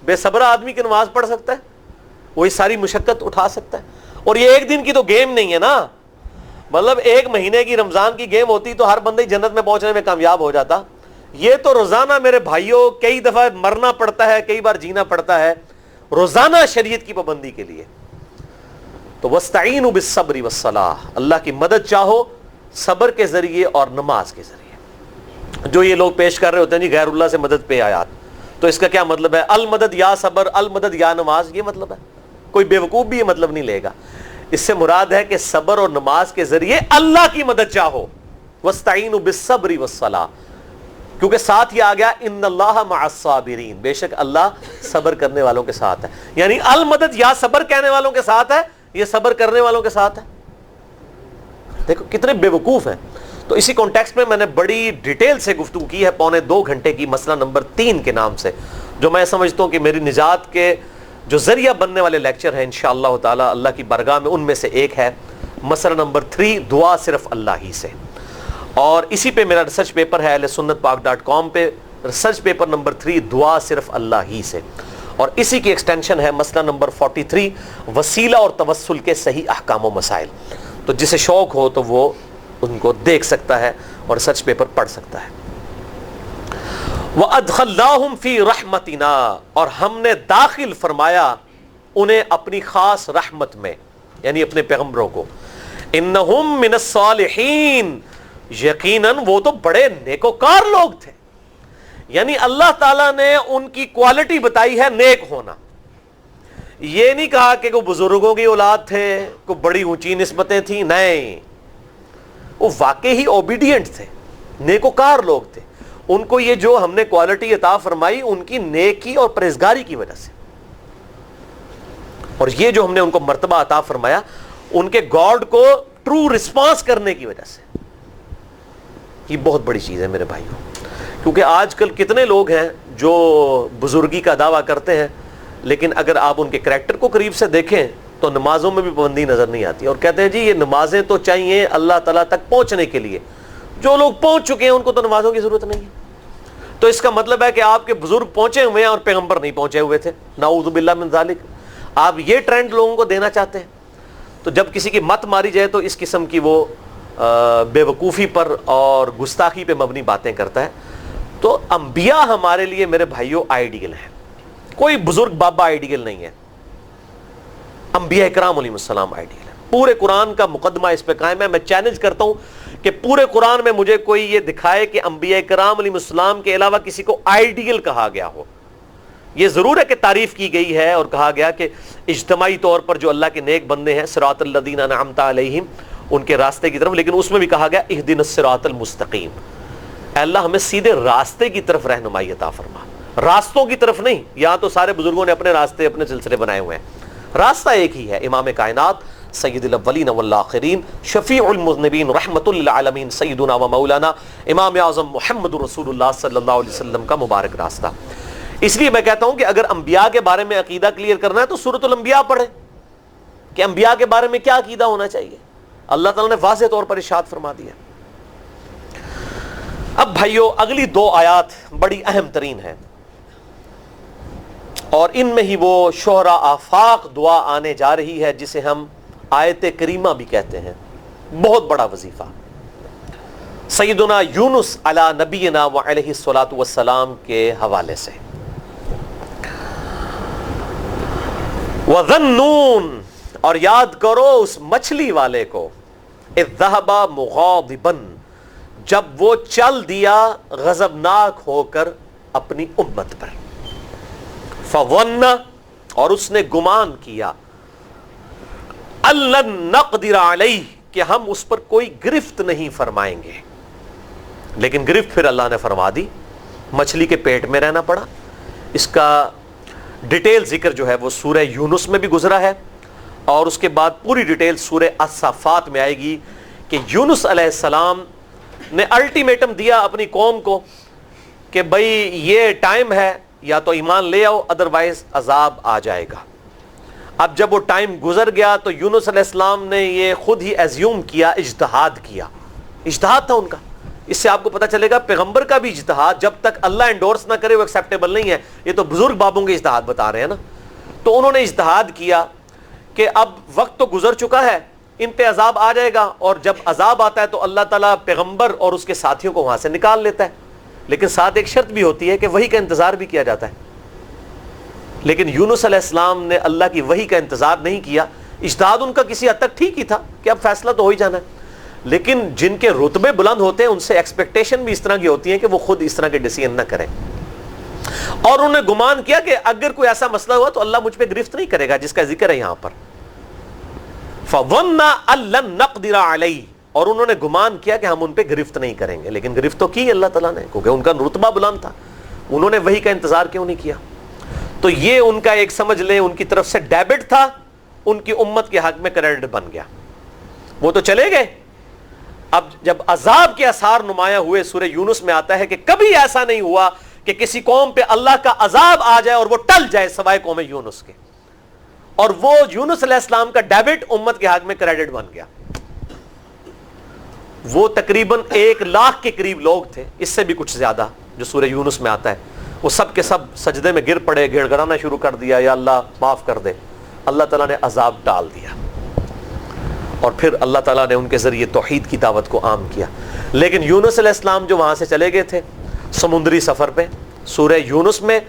بے صبر آدمی کی نماز پڑھ سکتا ہے، وہی ساری مشقت اٹھا سکتا ہے، اور یہ ایک دن کی تو گیم نہیں ہے نا، مطلب ایک مہینے کی رمضان کی گیم ہوتی تو ہر بندہ جنت میں پہنچنے میں کامیاب ہو جاتا، یہ تو روزانہ میرے بھائیوں کئی دفعہ مرنا پڑتا ہے، کئی بار جینا پڑتا ہے روزانہ شریعت کی پابندی کے لیے۔ تو وَاسْتَعِینُوا بِالصَّبْرِ وَالصَّلَاةِ، اللہ کی مدد چاہو صبر کے ذریعے اور نماز کے ذریعے۔ جو یہ لوگ پیش کر رہے ہوتے ہیں جی غیر اللہ سے مدد پہ آیات، تو اس کا کیا مطلب ہے، المدد یا صبر، المدد یا نماز، یہ مطلب ہے، کوئی بیوقوف بھی یہ مطلب نہیں لے گا، اس سے مراد ہے کہ صبر اور نماز کے ذریعے اللہ کی مدد چاہو، وَاسْتَعِینُوا بِالصَّبْرِ وَالصَّلَاةِ، کیونکہ ساتھ ہی آ گیا ان اللہ مع الصابرین، بے شک اللہ صبر کرنے والوں کے ساتھ ہے، یعنی المدد یا صبر کہنے والوں کے ساتھ ہے، یہ صبر کرنے والوں کے ساتھ ہے۔ دیکھو کتنے بے وقوف ہیں۔ تو اسی کانٹیکسٹ میں نے بڑی ڈیٹیل سے گفتگو کی ہے، پونے 2 گھنٹے کی، مسئلہ نمبر 3 کے نام سے، جو میں سمجھتا ہوں کہ میری نجات کے جو ذریعہ بننے والے لیکچر ہیں انشاءاللہ تعالی اللہ کی بارگاہ میں، ان میں سے ایک ہے مسئلہ نمبر 3، دعا صرف اللہ ہی سے، اور اسی پہ میرا ریسرچ پیپر ہے ahlsunnatpak.com پہ، ریسرچ پیپر نمبر 3، دعا صرف اللہ ہی سے، اور اسی کی ایکسٹینشن ہے مسئلہ نمبر 43، وسیلہ اور توسل کے صحیح احکام و مسائل۔ تو جسے شوق ہو تو وہ ان کو دیکھ سکتا ہے اور ریسرچ پیپر پڑھ سکتا ہے۔ وَأَدْخَلْنَاهُمْ فِي رَحْمَتِنَا، اور ہم نے داخل فرمایا انہیں اپنی خاص رحمت میں، یعنی اپنے پیغمبروں کو. اِنَّهُمْ مِنَ الصَّالِحِينَ، یقیناً وہ تو بڑے نیکوکار لوگ تھے. یعنی اللہ تعالیٰ نے ان کی کوالٹی بتائی ہے نیک ہونا. یہ نہیں کہا کہ کوئی بزرگوں کی اولاد تھے، کوئی بڑی اونچی نسبتیں تھیں، نہیں، وہ واقعی ہی اوبیڈینٹ تھے، نیکوکار لوگ تھے. ان کو یہ جو ہم نے کوالٹی عطا فرمائی ان کی نیکی اور پرہیزگاری کی وجہ سے، اور یہ جو ہم نے ان کو مرتبہ عطا فرمایا ان کے گاڈ کو ٹرو رسپانس کرنے کی وجہ سے. یہ بہت بڑی چیز ہے میرے بھائیوں، کیونکہ آج کل کتنے لوگ ہیں جو بزرگی کا دعویٰ کرتے ہیں، لیکن اگر آپ ان کے کریکٹر کو قریب سے دیکھیں تو نمازوں میں بھی پابندی نظر نہیں آتی، اور کہتے ہیں جی یہ نمازیں تو چاہیے اللہ تعالیٰ تک پہنچنے کے لیے. جو لوگ پہنچ چکے ہیں ان کو تو نمازوں کی ضرورت نہیں ہے. تو اس کا مطلب ہے کہ آپ کے بزرگ پہنچے ہوئے ہیں اور پیغمبر نہیں پہنچے ہوئے تھے. نعوذ باللہ من ذالک. آپ یہ ٹرینڈ لوگوں کو دینا چاہتے ہیں. تو جب کسی کی مت ماری جائے تو اس قسم کی وہ بے وقوفی پر اور گستاخی پہ مبنی باتیں کرتا ہے. تو انبیاء ہمارے لیے میرے بھائیوں آئیڈیل ہیں، کوئی بزرگ بابا آئیڈیل نہیں ہے. انبیاء کرام علیہ السلام آئیڈیل ہے. پورے قرآن کا مقدمہ اس پہ قائم ہے. میں چیلنج کرتا ہوں کہ پورے قرآن میں مجھے کوئی یہ دکھائے کہ انبیاء کرام علیہ السلام کے علاوہ کسی کو آئیڈیل کہا گیا ہو. یہ ضرور ہے کہ تعریف کی گئی ہے اور کہا گیا کہ اجتماعی طور پر جو اللہ کے نیک بندے ہیں صراط الذین انعمت علیہم، ان کے راستے کی طرف، لیکن اس میں بھی کہا گیا اہدنا الصراط المستقیم، اے اللہ ہمیں سیدھے راستے کی طرف رہنمائی عطا فرما، راستوں کی طرف نہیں. یہاں تو سارے بزرگوں نے اپنے راستے اپنے سلسلے بنائے ہوئے ہیں. راستہ ایک ہی ہے، امام کائنات سید الاولین والآخرین شفیع المذنبین رحمت للعالمین سیدنا و مولانا امام اعظم محمد رسول اللہ صلی اللہ علیہ وسلم کا مبارک راستہ. اس لیے میں کہتا ہوں کہ اگر انبیاء کے بارے میں عقیدہ کلیئر کرنا ہے تو سورۃ الانبیاء پڑھیں کہ انبیاء کے بارے میں کیا عقیدہ ہونا چاہیے. اللہ تعالیٰ نے واضح طور پر ارشاد فرما دیا. اب بھائیو اگلی دو آیات بڑی اہم ترین ہیں، اور ان میں ہی وہ شہرا آفاق دعا آنے جا رہی ہے جسے ہم آیت کریمہ بھی کہتے ہیں. بہت بڑا وظیفہ سیدنا یونس علی نبینا و علیہ الصلوۃ والسلام کے حوالے سے. وَذَنُّونَ، اور یاد کرو اس مچھلی والے کو، اذ ذهب مغاضبا، جب وہ چل دیا غضبناک ہو کر اپنی امت پر. فظن، اور اس نے گمان کیا، أَلَّن نَقْدِرَ عَلَيْهِ، کہ ہم اس پر کوئی گرفت نہیں فرمائیں گے. لیکن گرفت پھر اللہ نے فرما دی، مچھلی کے پیٹ میں رہنا پڑا. اس کا ڈیٹیل ذکر جو ہے وہ سورہ یونس میں بھی گزرا ہے، اور اس کے بعد پوری ڈیٹیل سورہ الصافات میں آئے گی کہ یونس علیہ السلام نے الٹیمیٹم دیا اپنی قوم کو کہ بھئی یہ ٹائم ہے، یا تو ایمان لے آؤ ادروائز عذاب آ جائے گا. اب جب وہ ٹائم گزر گیا تو یونس علیہ السلام نے یہ خود ہی ایزیوم کیا، اجتہاد کیا. اجتہاد تھا ان کا. اس سے آپ کو پتہ چلے گا پیغمبر کا بھی اجتہاد جب تک اللہ انڈورس نہ کرے وہ ایکسیپٹیبل نہیں ہے. یہ تو بزرگ بابوں کے اجتہاد بتا رہے ہیں نا. تو انہوں نے اجتہاد کیا کہ اب وقت تو گزر چکا ہے، ان پہ عذاب آ جائے گا، اور جب عذاب آتا ہے تو اللہ تعالیٰ پیغمبر اور اس کے ساتھیوں کو وہاں سے نکال لیتا ہے. لیکن ساتھ ایک شرط بھی ہوتی ہے کہ وحی کا انتظار بھی کیا جاتا ہے. لیکن یونس علیہ السلام نے اللہ کی وحی کا انتظار نہیں کیا. اجتہاد ان کا کسی حد تک ٹھیک ہی تھا کہ اب فیصلہ تو ہو ہی جانا ہے، لیکن جن کے رتبے بلند ہوتے ہیں ان سے ایکسپیکٹیشن بھی اس طرح کی ہوتی ہے کہ وہ خود اس طرح کے ڈیسیژن نہ کریں. اور انہوں نے گمان کیا کہ اگر کوئی ایسا مسئلہ ہوا تو اللہ مجھ پہ گرفت نہیں کرے گا، جس کا ذکر ہے یہاں پر. فَظَنَّ أَن لَّن نَقْدِرَ عَلَيْهِ، اور انہوں نے گمان کیا کہ ہم ان پہ گرفت نہیں کریں گے. لیکن گرفت تو کی اللہ تعالیٰ نے، کیونکہ ان کا رتبہ بلند تھا. انہوں نے وحی کا انتظار کیوں نہیں کیا؟ تو یہ ان کا ایک سمجھ لیں ان کی طرف سے ڈیبٹ تھا، ان کی امت کے حق میں کریڈٹ بن گیا. وہ تو چلے گئے. اب جب عذاب کے آثار نمایاں ہوئے، سورہ یونس میں آتا ہے کہ کبھی ایسا نہیں ہوا کہ کسی قوم پہ اللہ کا عذاب آ جائے اور وہ ٹل جائے سوائے قوم یونس کے. اور وہ یونس علیہ السلام کا ڈیبٹ امت کے حق میں کریڈٹ بن گیا. وہ تقریباً 1,00,000 کے قریب لوگ تھے، اس سے بھی کچھ زیادہ، جو سورہ یونس میں آتا ہے. وہ سب کے سب سجدے میں گر پڑے، گڑ گڑانا شروع کر دیا، یا اللہ معاف کر دے. اللہ تعالیٰ نے عذاب ٹال دیا، اور پھر اللہ تعالیٰ نے ان کے ذریعے توحید کی دعوت کو عام کیا. لیکن یونس علیہ السلام جو وہاں سے چلے گئے تھے سمندری سفر پہ، سورہ یونس میں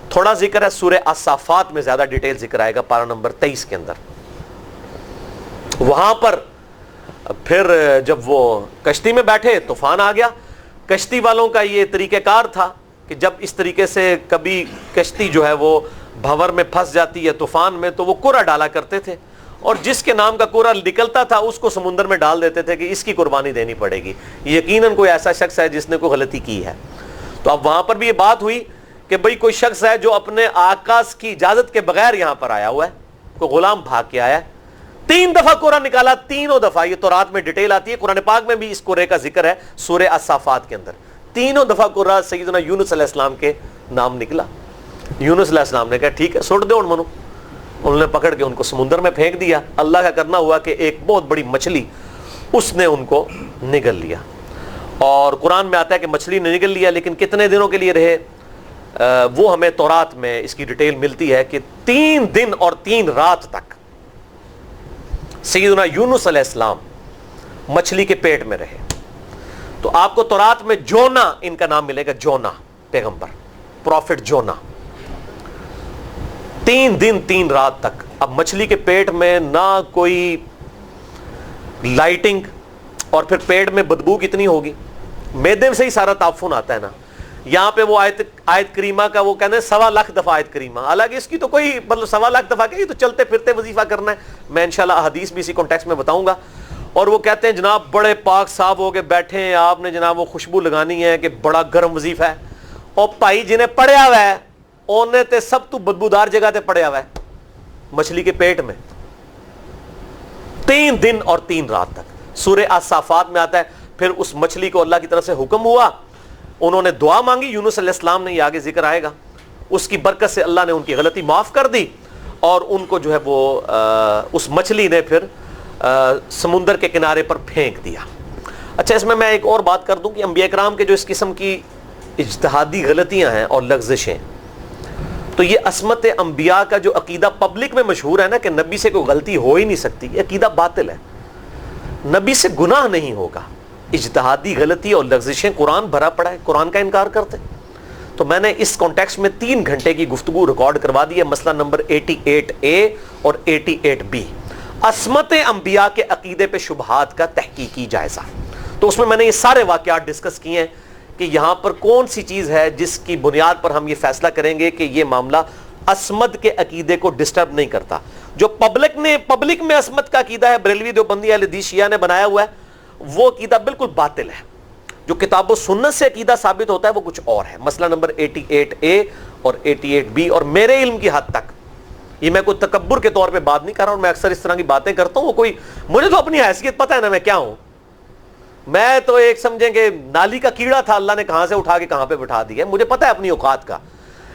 تھوڑا ذکر ہے، سورہ الصافات میں زیادہ ڈیٹیل ذکر آئے گا پارہ نمبر 23 کے اندر. وہاں پر پھر جب وہ کشتی میں بیٹھے طوفان آ گیا. کشتی والوں کا یہ طریقہ کار تھا کہ جب اس طریقے سے کبھی کشتی جو ہے وہ بھنور میں پھنس جاتی ہے طوفان میں تو وہ کوڑا ڈالا کرتے تھے، اور جس کے نام کا کوڑا نکلتا تھا اس کو سمندر میں ڈال دیتے تھے کہ اس کی قربانی دینی پڑے گی، یقیناً کوئی ایسا شخص ہے جس نے کوئی غلطی کی ہے. تو اب وہاں پر بھی یہ بات ہوئی کہ بھئی کوئی شخص ہے جو اپنے آقا کی اجازت کے بغیر یہاں پر آیا ہوا ہے، کوئی غلام بھاگ کے آیا ہے. 3 دفعہ کوڑا نکالا، تینوں دفعہ، یہ تورات میں ڈیٹیل آتی ہے، قرآن پاک میں بھی اس کوڑے کا ذکر ہے سورہ الصافات کے اندر. تینوں دفعہ کوڑا سیدنا یونس علیہ السلام کے نام نکلا. یونس علیہ السلام نے کہا ٹھیک ہے سوٹ دو ان منو. انہوں نے پکڑ کے ان کو سمندر میں پھینک دیا. اللہ کا کرنا ہوا کہ ایک بہت بڑی مچھلی اس نے ان کو نگل لیا. اور قرآن میں آتا ہے کہ مچھلی نے نگل لیا، لیکن کتنے دنوں کے لیے رہے وہ ہمیں تورات میں اس کی ڈیٹیل ملتی ہے کہ 3 دن اور 3 رات تک سیدنا یونس علیہ السلام مچھلی کے پیٹ میں رہے. تو آپ کو تورات میں جونا ان کا نام ملے گا، جونا پیغمبر، پروفٹ جونا. 3 دن 3 رات تک. اب مچھلی کے پیٹ میں نہ کوئی لائٹنگ، اور پھر پیٹ میں بدبو کتنی ہوگی، میدے سے ہی سارا تعفن آتا ہے نا. یہاں پہ وہ آیت کریمہ کا وہ کہتے ہیں 1.25 لاکھ دفعہ آیت کریمہ، حالانکہ اس کی تو کوئی مطلب 1.25 لاکھ دفعہ کہ یہ تو چلتے پھرتے وظیفہ کرنا ہے. میں انشاءاللہ حدیث بھی اسی کانٹیکسٹ میں بتاؤں گا. اور وہ کہتے ہیں جناب بڑے پاک صاف ہو کے بیٹھے ہیں آپ نے جناب وہ خوشبو لگانی ہے کہ بڑا گرم وظیفہ ہے. اور بھائی جنہیں پڑیا ہوا ہے انہیں تے سب تو بدبودار جگہ تے پڑیا ہوا ہے مچھلی کے پیٹ میں 3 دن اور 3 رات تک. سورہ الصافات میں آتا ہے پھر اس مچھلی کو اللہ کی طرف سے حکم ہوا، انہوں نے دعا مانگی. یونس علیہ السلام نے، یہ آگے ذکر آئے گا، اس کی برکت سے اللہ نے ان کی غلطی معاف کر دی اور ان کو جو ہے وہ اس مچھلی نے پھر سمندر کے کنارے پر پھینک دیا. اچھا اس میں ایک اور بات کر دوں کہ انبیاء کرام کے جو اس قسم کی اجتہادی غلطیاں ہیں اور لغزشیں، تو یہ عصمت انبیاء کا جو عقیدہ پبلک میں مشہور ہے نا کہ نبی سے کوئی غلطی ہو ہی نہیں سکتی، یہ عقیدہ باطل ہے. نبی سے گناہ نہیں ہوگا. اجتہادی غلطی اور لغزشیں قرآن بھرا پڑا ہے، قرآن کا انکار کرتے. تو میں نے اس کانٹیکسٹ میں 3 گھنٹے کی گفتگو ریکارڈ کروا دی ہے، مسئلہ نمبر 88A اور 88B، عصمت انبیاء کے عقیدے پہ شبہات کا تحقیقی جائزہ. تو اس میں نے یہ سارے واقعات ڈسکس کیے ہیں کہ یہاں پر کون سی چیز ہے جس کی بنیاد پر ہم یہ فیصلہ کریں گے کہ یہ معاملہ عصمت کے عقیدے کو ڈسٹرب نہیں کرتا. جو پبلک میں عصمت کا عقیدہ ہے، بریلوی دیوبندی اہل حدیث شیعہ نے بنایا ہوا ہے، وہ عقیدہ بالکل باطل ہے. جو کتاب و سنت سے عقیدہ ثابت ہوتا ہے وہ کچھ اور ہے. مسئلہ نمبر 88A اور 88B. اور میرے علم کی حد تک یہ میں کوئی تکبر کے طور پہ بات نہیں کر رہا ہوں، میں اکثر اس طرح کی باتیں کرتا ہوں، وہ کوئی مجھے تو اپنی حیثیت پتہ ہے نا میں کیا ہوں. میں تو ایک سمجھیں کہ نالی کا کیڑا تھا، اللہ نے کہاں سے اٹھا کے کہاں پہ بٹھا دیا، مجھے پتہ ہے اپنی اوقات کا.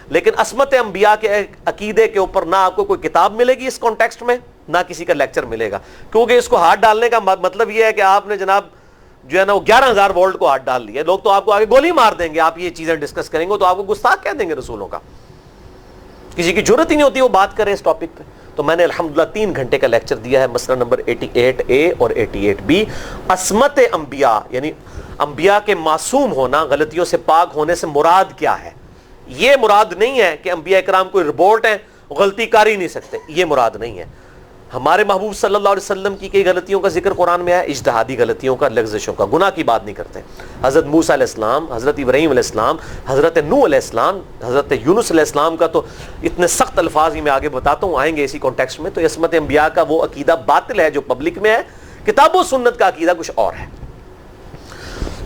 لیکن عصمت انبیاء کے عقیدے کے اوپر نہ آپ کو کوئی کتاب ملے گی اس کانٹیکسٹ میں، نہ کسی کا لیکچر ملے گا، کیونکہ اس کو ہاتھ ڈالنے کا مطلب یہ ہے کہ آپ نے جناب جو ہے نا وہ 11,000 وولٹ کو ہاتھ ڈال لیا. لوگ تو آپ کو آگے گولی مار دیں گے، آپ یہ چیزیں ڈسکس کریں گے تو آپ کو گستاخ کہہ دیں گے رسولوں کا. کسی کی جرت ہی نہیں ہوتی وہ بات کرے اس ٹاپک پہ. تو میں نے الحمدللہ 3 گھنٹے کا لیکچر دیا ہے، مسئلہ نمبر 88A اور 88B. عصمت انبیاء یعنی انبیاء کے معصوم ہونا، غلطیوں سے پاک ہونے سے مراد کیا ہے. یہ مراد نہیں ہے کہ انبیاء کرام کوئی ربورٹ ہیں، غلطی کر ہی نہیں سکتے، یہ مراد نہیں ہے. ہمارے محبوب صلی اللہ علیہ وسلم کی کئی غلطیوں کا ذکر قرآن میں ہے، اجتہادی غلطیوں کا، لغزشوں کا، گناہ کی بات نہیں کرتے. حضرت موسیٰ علیہ السلام، حضرت ابراہیم علیہ السلام، حضرت نوح علیہ السلام، حضرت یونس علیہ السلام کا تو اتنے سخت الفاظ ہی میں آگے بتاتا ہوں، آئیں گے اسی کانٹیکسٹ میں. تو عصمت انبیاء کا وہ عقیدہ باطل ہے جو پبلک میں ہے، کتاب و سنت کا عقیدہ کچھ اور ہے.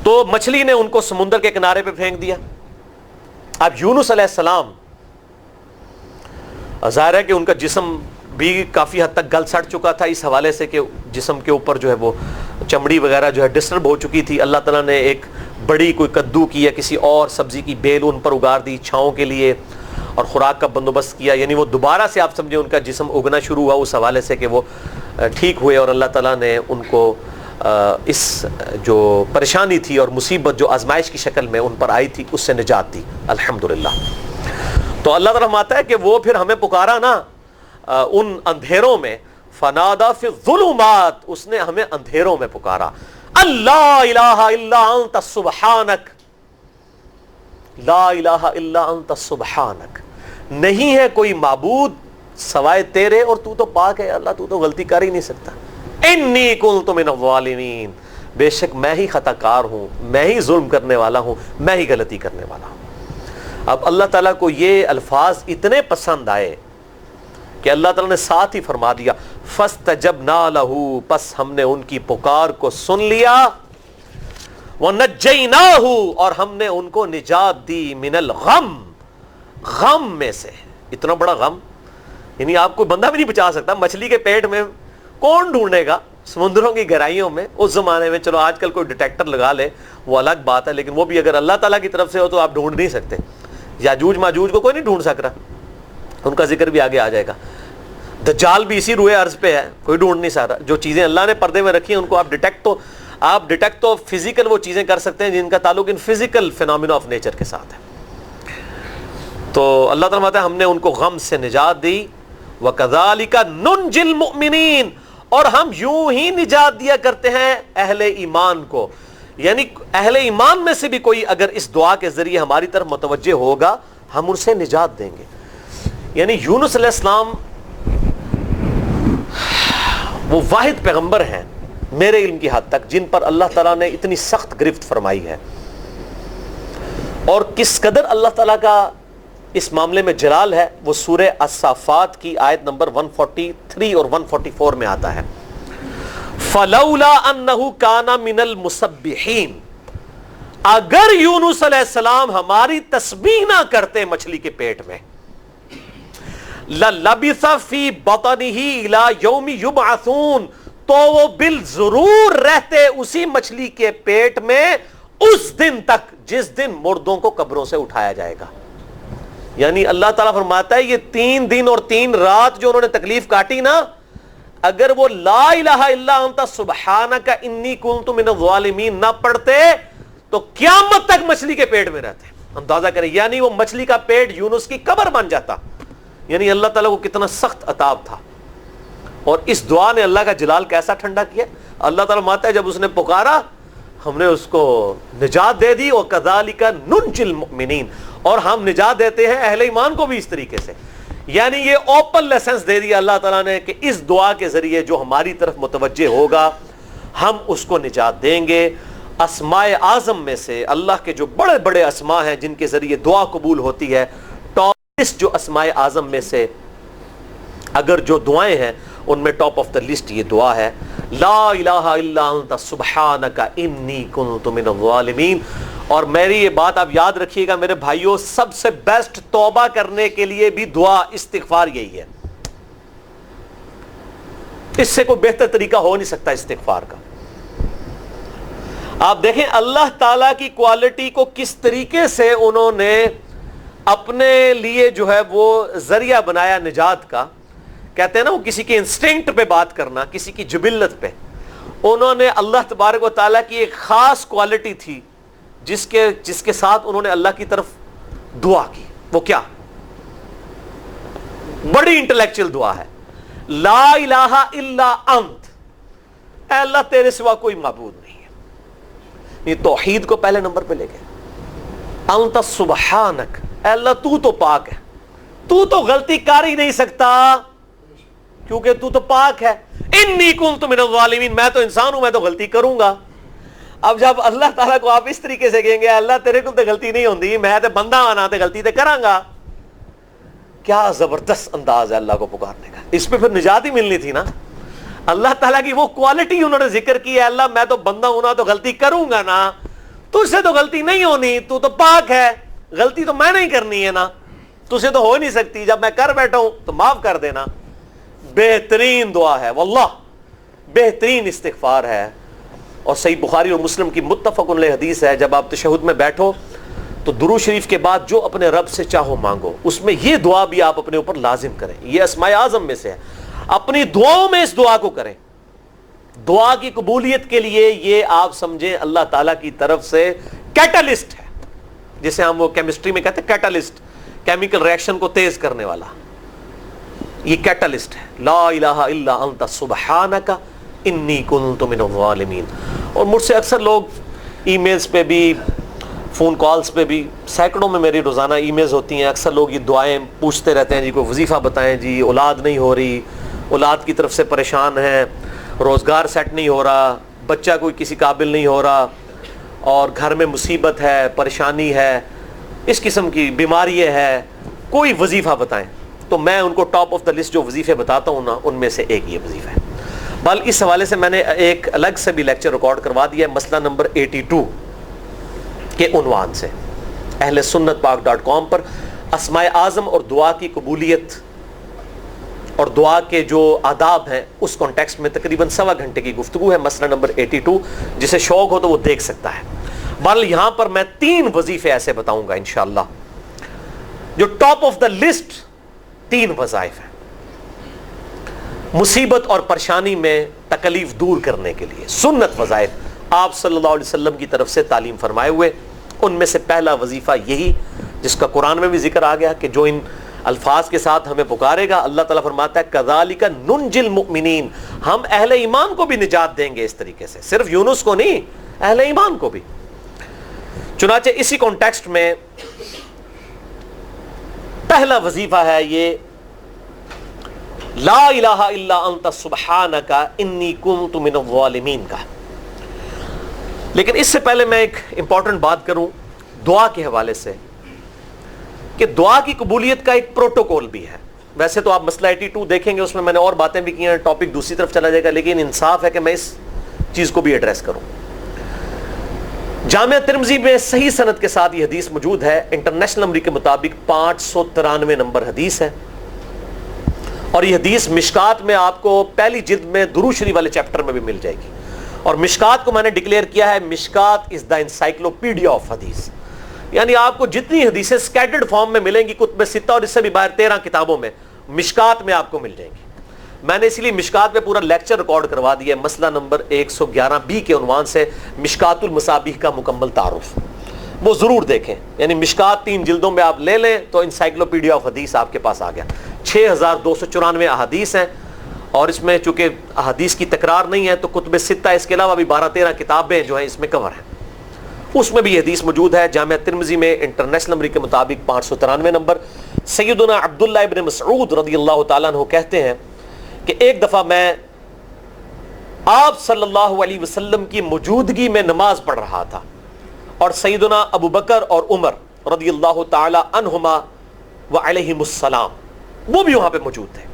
تو مچھلی نے ان کو سمندر کے کنارے پہ پھینک دیا. اب یونس علیہ السلام ظاہر ہے کہ ان کا جسم بھی کافی حد تک گل سڑ چکا تھا اس حوالے سے کہ جسم کے اوپر جو ہے وہ چمڑی وغیرہ جو ہے ڈسٹرب ہو چکی تھی. اللہ تعالیٰ نے ایک بڑی کوئی کدو کی یا کسی اور سبزی کی بیل ان پر اگار دی چھاؤں کے لیے اور خوراک کا بندوبست کیا، یعنی وہ دوبارہ سے آپ سمجھیں ان کا جسم اگنا شروع ہوا اس حوالے سے کہ وہ ٹھیک ہوئے اور اللہ تعالیٰ نے ان کو اس جو پریشانی تھی اور مصیبت جو آزمائش کی شکل میں ان پر آئی تھی اس سے نجات دی الحمدللہ. تو اللہ تعالیٰ فرماتا ہے کہ وہ پھر ہمیں پکارا نا ان اندھیروں میں، فنادا فی الظلمات، اس نے ہمیں اندھیروں میں پکارا. اللہ الہ الا انت سبحانک، لا الہ الا انت سبحانک، نہیں ہے کوئی معبود سوائے تیرے اور تو تو پاک ہے اللہ، تو تو غلطی کر ہی نہیں سکتا. انی کنت من الظالمین، بے شک میں ہی خطا کار ہوں، میں ہی ظلم کرنے والا ہوں، میں ہی غلطی کرنے والا ہوں. اب اللہ تعالیٰ کو یہ الفاظ اتنے پسند آئے کہ اللہ تعالیٰ نے ساتھ ہی فرما دیا فاستجبنا لہ، پس ہم نے ان کی پکار کو سن لیا، وَنَجَّيْنَاهُ، اور ہم نے ان کو نجات دی، من الغم، غم میں سے. اتنا بڑا غم یعنی آپ کو بندہ بھی نہیں بچا سکتا. مچھلی کے پیٹ میں کون ڈھونڈے گا؟ سمندروں کی گہرائیوں میں اس زمانے میں، چلو آج کل کوئی ڈیٹیکٹر لگا لے وہ الگ بات ہے، لیکن وہ بھی اگر اللہ تعالیٰ کی طرف سے ہو تو آپ ڈھونڈ نہیں سکتے. یاجوج ماجوج کو کوئی نہیں ڈھونڈ سک رہا، ان کا ذکر بھی آگے آ جائے گا. دجال بھی اسی روئے عرض پہ ہے، کوئی ڈھونڈ نہیں سکتا. جو چیزیں اللہ نے پردے میں رکھی ہیں ان کو آپ ڈیٹیکٹ تو فزیکل وہ چیزیں کر سکتے ہیں جن کا تعلق ان فزیکل فینومینا آف نیچر کے ساتھ ہے. تو اللہ تعالیٰ کہتا ہے ہم نے ان کو غم سے نجات دی، وَكَذَلِكَ نُنْجِي الْمُؤْمِنِينَ، اور ہم یوں ہی نجات دیا کرتے ہیں اہل ایمان کو. یعنی اہل ایمان میں سے بھی کوئی اگر اس دعا کے ذریعے ہماری طرف متوجہ ہوگا ہم ان سے نجات دیں گے. یعنی یونس علیہ السلام وہ واحد پیغمبر ہیں میرے علم کی حد تک جن پر اللہ تعالیٰ نے اتنی سخت گرفت فرمائی ہے. اور کس قدر اللہ تعالیٰ کا اس معاملے میں جلال ہے وہ سورہ الصافات کی آیت نمبر 143 اور 144 میں آتا ہے. فَلَوْلَا أَنَّهُ كَانَ مِنَ الْمُسَبِّحِينَ، اگر یونس علیہ السلام ہماری تسبیح نہ کرتے مچھلی کے پیٹ میں، لَلَبِثَ فِي بَطْنِهِ إِلَى يَوْمِ يُبْعَثُونَ، تو وہ بالضرور رہتے اسی مچھلی کے پیٹ میں اس دن تک جس دن مردوں کو قبروں سے اٹھایا جائے گا. یعنی اللہ تعالیٰ فرماتا ہے یہ 3 دن اور 3 رات جو انہوں نے تکلیف کاٹی نا، اگر وہ لا الہ الا انت سبحانک انی کنت من الظالمین نہ پڑھتے تو قیامت تک مچھلی کے پیٹ میں رہتے. اندازہ کریں، یعنی وہ مچھلی کا پیٹ یونس کی قبر بن جاتا. یعنی اللہ تعالیٰ کو کتنا سخت عذاب تھا. اور اس دعا نے اللہ کا جلال کیسا ٹھنڈا کیا. اللہ تعالیٰ ماتا ہے جب اس نے پکارا ہم نے اس کو نجات دے دی. وَكَذَلِكَ نُنْجِي الْمُؤْمِنِينَ، اور ہم نجات دیتے ہیں اہل ایمان کو بھی اس طریقے سے. یعنی یہ اوپن لیسنس دے دیا اللہ تعالیٰ نے کہ اس دعا کے ذریعے جو ہماری طرف متوجہ ہوگا ہم اس کو نجات دیں گے. اسماء اعظم میں سے اللہ کے جو بڑے بڑے اسماء ہیں جن کے ذریعے دعا قبول ہوتی ہے، ٹاپ لسٹ جو اسماء اعظم میں سے اگر جو دعائیں ہیں ان میں ٹاپ آف دا لسٹ یہ دعا ہے، لا الہ الا انت سبحانک انی کنت من الظالمین. اور میری یہ بات آپ یاد رکھیے گا میرے بھائیوں، سب سے بیسٹ توبہ کرنے کے لیے بھی دعا استغفار یہی ہے. اس سے کوئی بہتر طریقہ ہو نہیں سکتا استغفار کا. آپ دیکھیں اللہ تعالیٰ کی کوالٹی کو کس طریقے سے انہوں نے اپنے لیے جو ہے وہ ذریعہ بنایا نجات کا. کہتے ہیں نا وہ کسی کے انسٹنکٹ پہ بات کرنا، کسی کی جبلت پہ. انہوں نے اللہ تبارک و تعالیٰ کی ایک خاص کوالٹی تھی جس کے ساتھ انہوں نے اللہ کی طرف دعا کی. وہ کیا؟ بڑی انٹلیکچوئل دعا ہے. لا الہ الا انت، اے اللہ تیرے سوا کوئی معبود نہیں ہے. یہ توحید کو پہلے نمبر پہ لے گئے. انت سبحانک، اے اللہ تو تو پاک ہے، تو تو غلطی کر ہی نہیں سکتا کیونکہ تو تو پاک ہے. انی کنت من الظالمین، میں تو انسان ہوں، میں تو غلطی کروں گا. اب جب اللہ تعالیٰ کو آپ اس طریقے سے کہیں گے اللہ تیرے کو تو غلطی نہیں ہوندی، میں تو بندہ آنا تو غلطی تو کراں گا، کیا زبردست انداز ہے اللہ کو پکارنے کا. اس پہ پھر نجات ہی ملنی تھی نا. اللہ تعالیٰ کی وہ کوالٹی انہوں نے ذکر کی ہے، اللہ میں تو بندہ ہوں نا تو غلطی کروں گا نا، تجھ سے تو غلطی نہیں ہونی، تو تو پاک ہے، غلطی تو میں نہیں کرنی ہے نا، تجھ سے تو ہو نہیں سکتی، جب میں کر بیٹھا ہوں تو معاف کر دینا. بہترین دعا ہے واللہ، بہترین استغفار ہے. اور صحیح بخاری اور مسلم کی متفق علیہ حدیث ہے، جب آپ تشہد میں بیٹھو تو درود شریف کے بعد جو اپنے رب سے چاہو مانگو، اس میں یہ دعا بھی آپ اپنے اوپر لازم کریں. یہ اسماء اعظم میں سے ہے. اپنی دعاؤں میں اس دعا کو کریں. دعا کی قبولیت کے لیے یہ آپ سمجھیں اللہ تعالیٰ کی طرف سے کیٹالسٹ ہے، جسے ہم وہ کیمسٹری میں کہتے ہیں کیٹالسٹ، کیمیکل ریئیکشن کو تیز کرنے والا. یہ کیٹالسٹ ہے. لا الہ الا انت سبحانک انی کنت من الظالمین. اور مجھ سے اکثر لوگ ای میلز پہ بھی، فون کالز پہ بھی سینکڑوں میں میری روزانہ ای میلز ہوتی ہیں. اکثر لوگ یہ دعائیں پوچھتے رہتے ہیں, جی کوئی وظیفہ بتائیں, جی اولاد نہیں ہو رہی, اولاد کی طرف سے پریشان ہیں, روزگار سیٹ نہیں ہو رہا, بچہ کوئی کسی قابل نہیں ہو رہا, اور گھر میں مصیبت ہے, پریشانی ہے, اس قسم کی بیماری ہے, کوئی وظیفہ بتائیں. تو میں ان کو ٹاپ آف دا لسٹ جو وظیفے بتاتا ہوں نا, ان میں سے ایک یہ وظیفہ ہے. بل اس حوالے سے میں نے ایک الگ سے بھی لیکچر ریکارڈ کروا دیا ہے, مسئلہ نمبر 82 کے عنوان سے, اہل سنت پاک.com پر اسماء اعظم اور دعا کی قبولیت اور دعا کے جو آداب ہیں اس کانٹیکسٹ میں تقریباً 1.25 گھنٹے کی گفتگو ہے. مسئلہ نمبر 82, جسے شوق ہو تو وہ دیکھ سکتا ہے. بل یہاں پر میں 3 وظیفے ایسے بتاؤں گا انشاءاللہ جو ٹاپ آف دا لسٹ 3 وظائف ہیں مصیبت اور پریشانی میں تکلیف دور کرنے کے لیے, سنت وظائف آپ صلی اللہ علیہ وسلم کی طرف سے تعلیم فرمائے ہوئے. ان میں سے پہلا وظیفہ یہی جس کا قرآن میں بھی ذکر آ گیا کہ جو ان الفاظ کے ساتھ ہمیں پکارے گا, اللہ تعالیٰ فرماتا ہے کذالک ننجی المؤمنین, ہم اہل ایمان کو بھی نجات دیں گے اس طریقے سے, صرف یونس کو نہیں, اہل ایمان کو بھی. چنانچہ اسی کانٹیکسٹ میں پہلا وظیفہ ہے یہ لا الہ الا انت سبحانک انی کنت من الظالمین کا. لیکن اس سے پہلے میں ایک امپورٹنٹ بات کروں دعا کے حوالے سے کہ دعا کی قبولیت کا ایک پروٹوکول بھی ہے. ویسے تو آپ مسئلہ 82 دیکھیں گے, اس میں نے اور باتیں بھی کی ہیں, ٹاپک دوسری طرف چلا جائے گا, لیکن انصاف ہے کہ میں اس چیز کو بھی ایڈریس کروں. جامعہ ترمذی میں صحیح سند کے ساتھ یہ حدیث موجود ہے, انٹرنیشنل نمبر کے مطابق 593 نمبر حدیث ہے, اور یہ حدیث مشکات میں آپ کو پہلی جلد میں درود شریف والے چیپٹر میں بھی مل جائے گی. اور مشکات کو میں نے ڈکلیئر کیا ہے مشکات از دا انسائکلوپیڈیا آف حدیث, یعنی آپ کو جتنی حدیثیں اسکیٹرڈ فارم میں ملیں گی کتب ستہ اور اس سے بھی باہر 13 کتابوں میں, مشکات میں آپ کو مل جائیں گی. میں نے اسی لیے مشکات پہ پورا لیکچر ریکارڈ کروا دیا ہے, مسئلہ نمبر 111B کے عنوان سے مشکات المصابیح کا مکمل تعارف, وہ ضرور دیکھیں. یعنی مشکات 3 جلدوں میں آپ لے لیں تو انسائکلوپیڈیا آف حدیث آپ کے پاس آ گیا. 6294 احادیث ہیں, اور اس میں چونکہ احادیث کی تکرار نہیں ہے تو کتب ستہ اس کے علاوہ بھی 12-13 کتابیں جو ہیں اس میں کور ہیں, اس میں بھی یہ حدیث موجود ہے. جامعہ ترمذی میں انٹرنیشنل نمبر کے مطابق 593 نمبر. سیدنا عبداللہ ابن مسعود رضی اللہ تعالیٰ عنہ کہتے ہیں کہ ایک دفعہ میں آپ صلی اللہ علیہ وسلم کی موجودگی میں نماز پڑھ رہا تھا, اور سیدنا ابو بکر اور عمر رضی اللہ تعالی عنہما وعلیہم السلام وہ بھی وہاں پہ موجود تھے.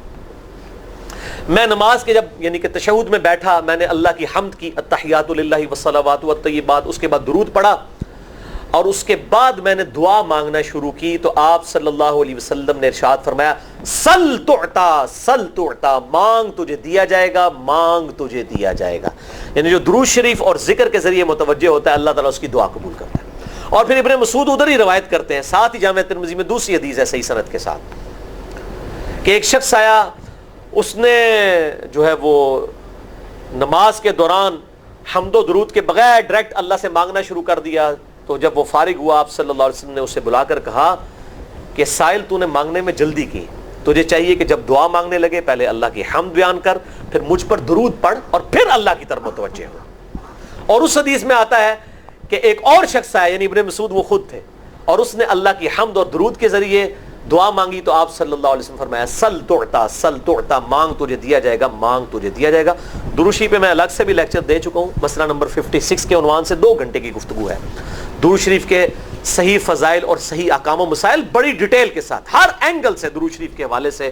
میں نماز کے جب یعنی کہ تشہد میں بیٹھا, میں نے اللہ کی حمد کی, التحیات للہ والصلوات والطیبات, اس کے بعد درود پڑھا, اور اس کے بعد میں نے دعا مانگنا شروع کی تو آپ صلی اللہ علیہ وسلم نے ارشاد فرمایا سل تعطا سل تعطا, مانگ تجھے دیا جائے گا, مانگ تجھے دیا جائے گا. یعنی جو درود شریف اور ذکر کے ذریعے متوجہ ہوتا ہے اللہ تعالیٰ اس کی دعا قبول کرتا ہے. اور پھر ابن مسعود ادھر ہی روایت کرتے ہیں, ساتھ ہی جامعہ ترمذی میں دوسری حدیث ہے صحیح سند کے ساتھ کہ ایک شخص آیا, اس نے جو ہے وہ نماز کے دوران حمد و درود کے بغیر ڈائریکٹ اللہ سے مانگنا شروع کر دیا. تو جب وہ فارغ ہوا آپ صلی اللہ علیہ وسلم نے اسے بلا کر کہا کہ سائل تو نے مانگنے میں جلدی کی, تجھے چاہیے کہ جب دعا مانگنے لگے پہلے اللہ کی حمد بیان کر, پھر مجھ پر درود پڑھ, اور پھر اللہ کی طرف متوجہ ہو. اور اس حدیث میں آتا ہے کہ ایک اور شخص آیا, یعنی ابن مسعود وہ خود تھے, اور اس نے اللہ کی حمد اور درود کے ذریعے دعا مانگی تو آپ صلی اللہ علیہ وسلم فرمایا سل تعطا سل تعطا, مانگ تجھے دیا جائے گا, مانگ تجھے دیا جائے گا. درود شریف پہ میں الگ سے بھی لیکچر دے چکا ہوں, مسئلہ نمبر 56 کے عنوان سے 2 گھنٹے کی گفتگو ہے. درود شریف کے صحیح فضائل اور صحیح احکام و مسائل بڑی ڈیٹیل کے ساتھ ہر اینگل سے درود شریف کے حوالے سے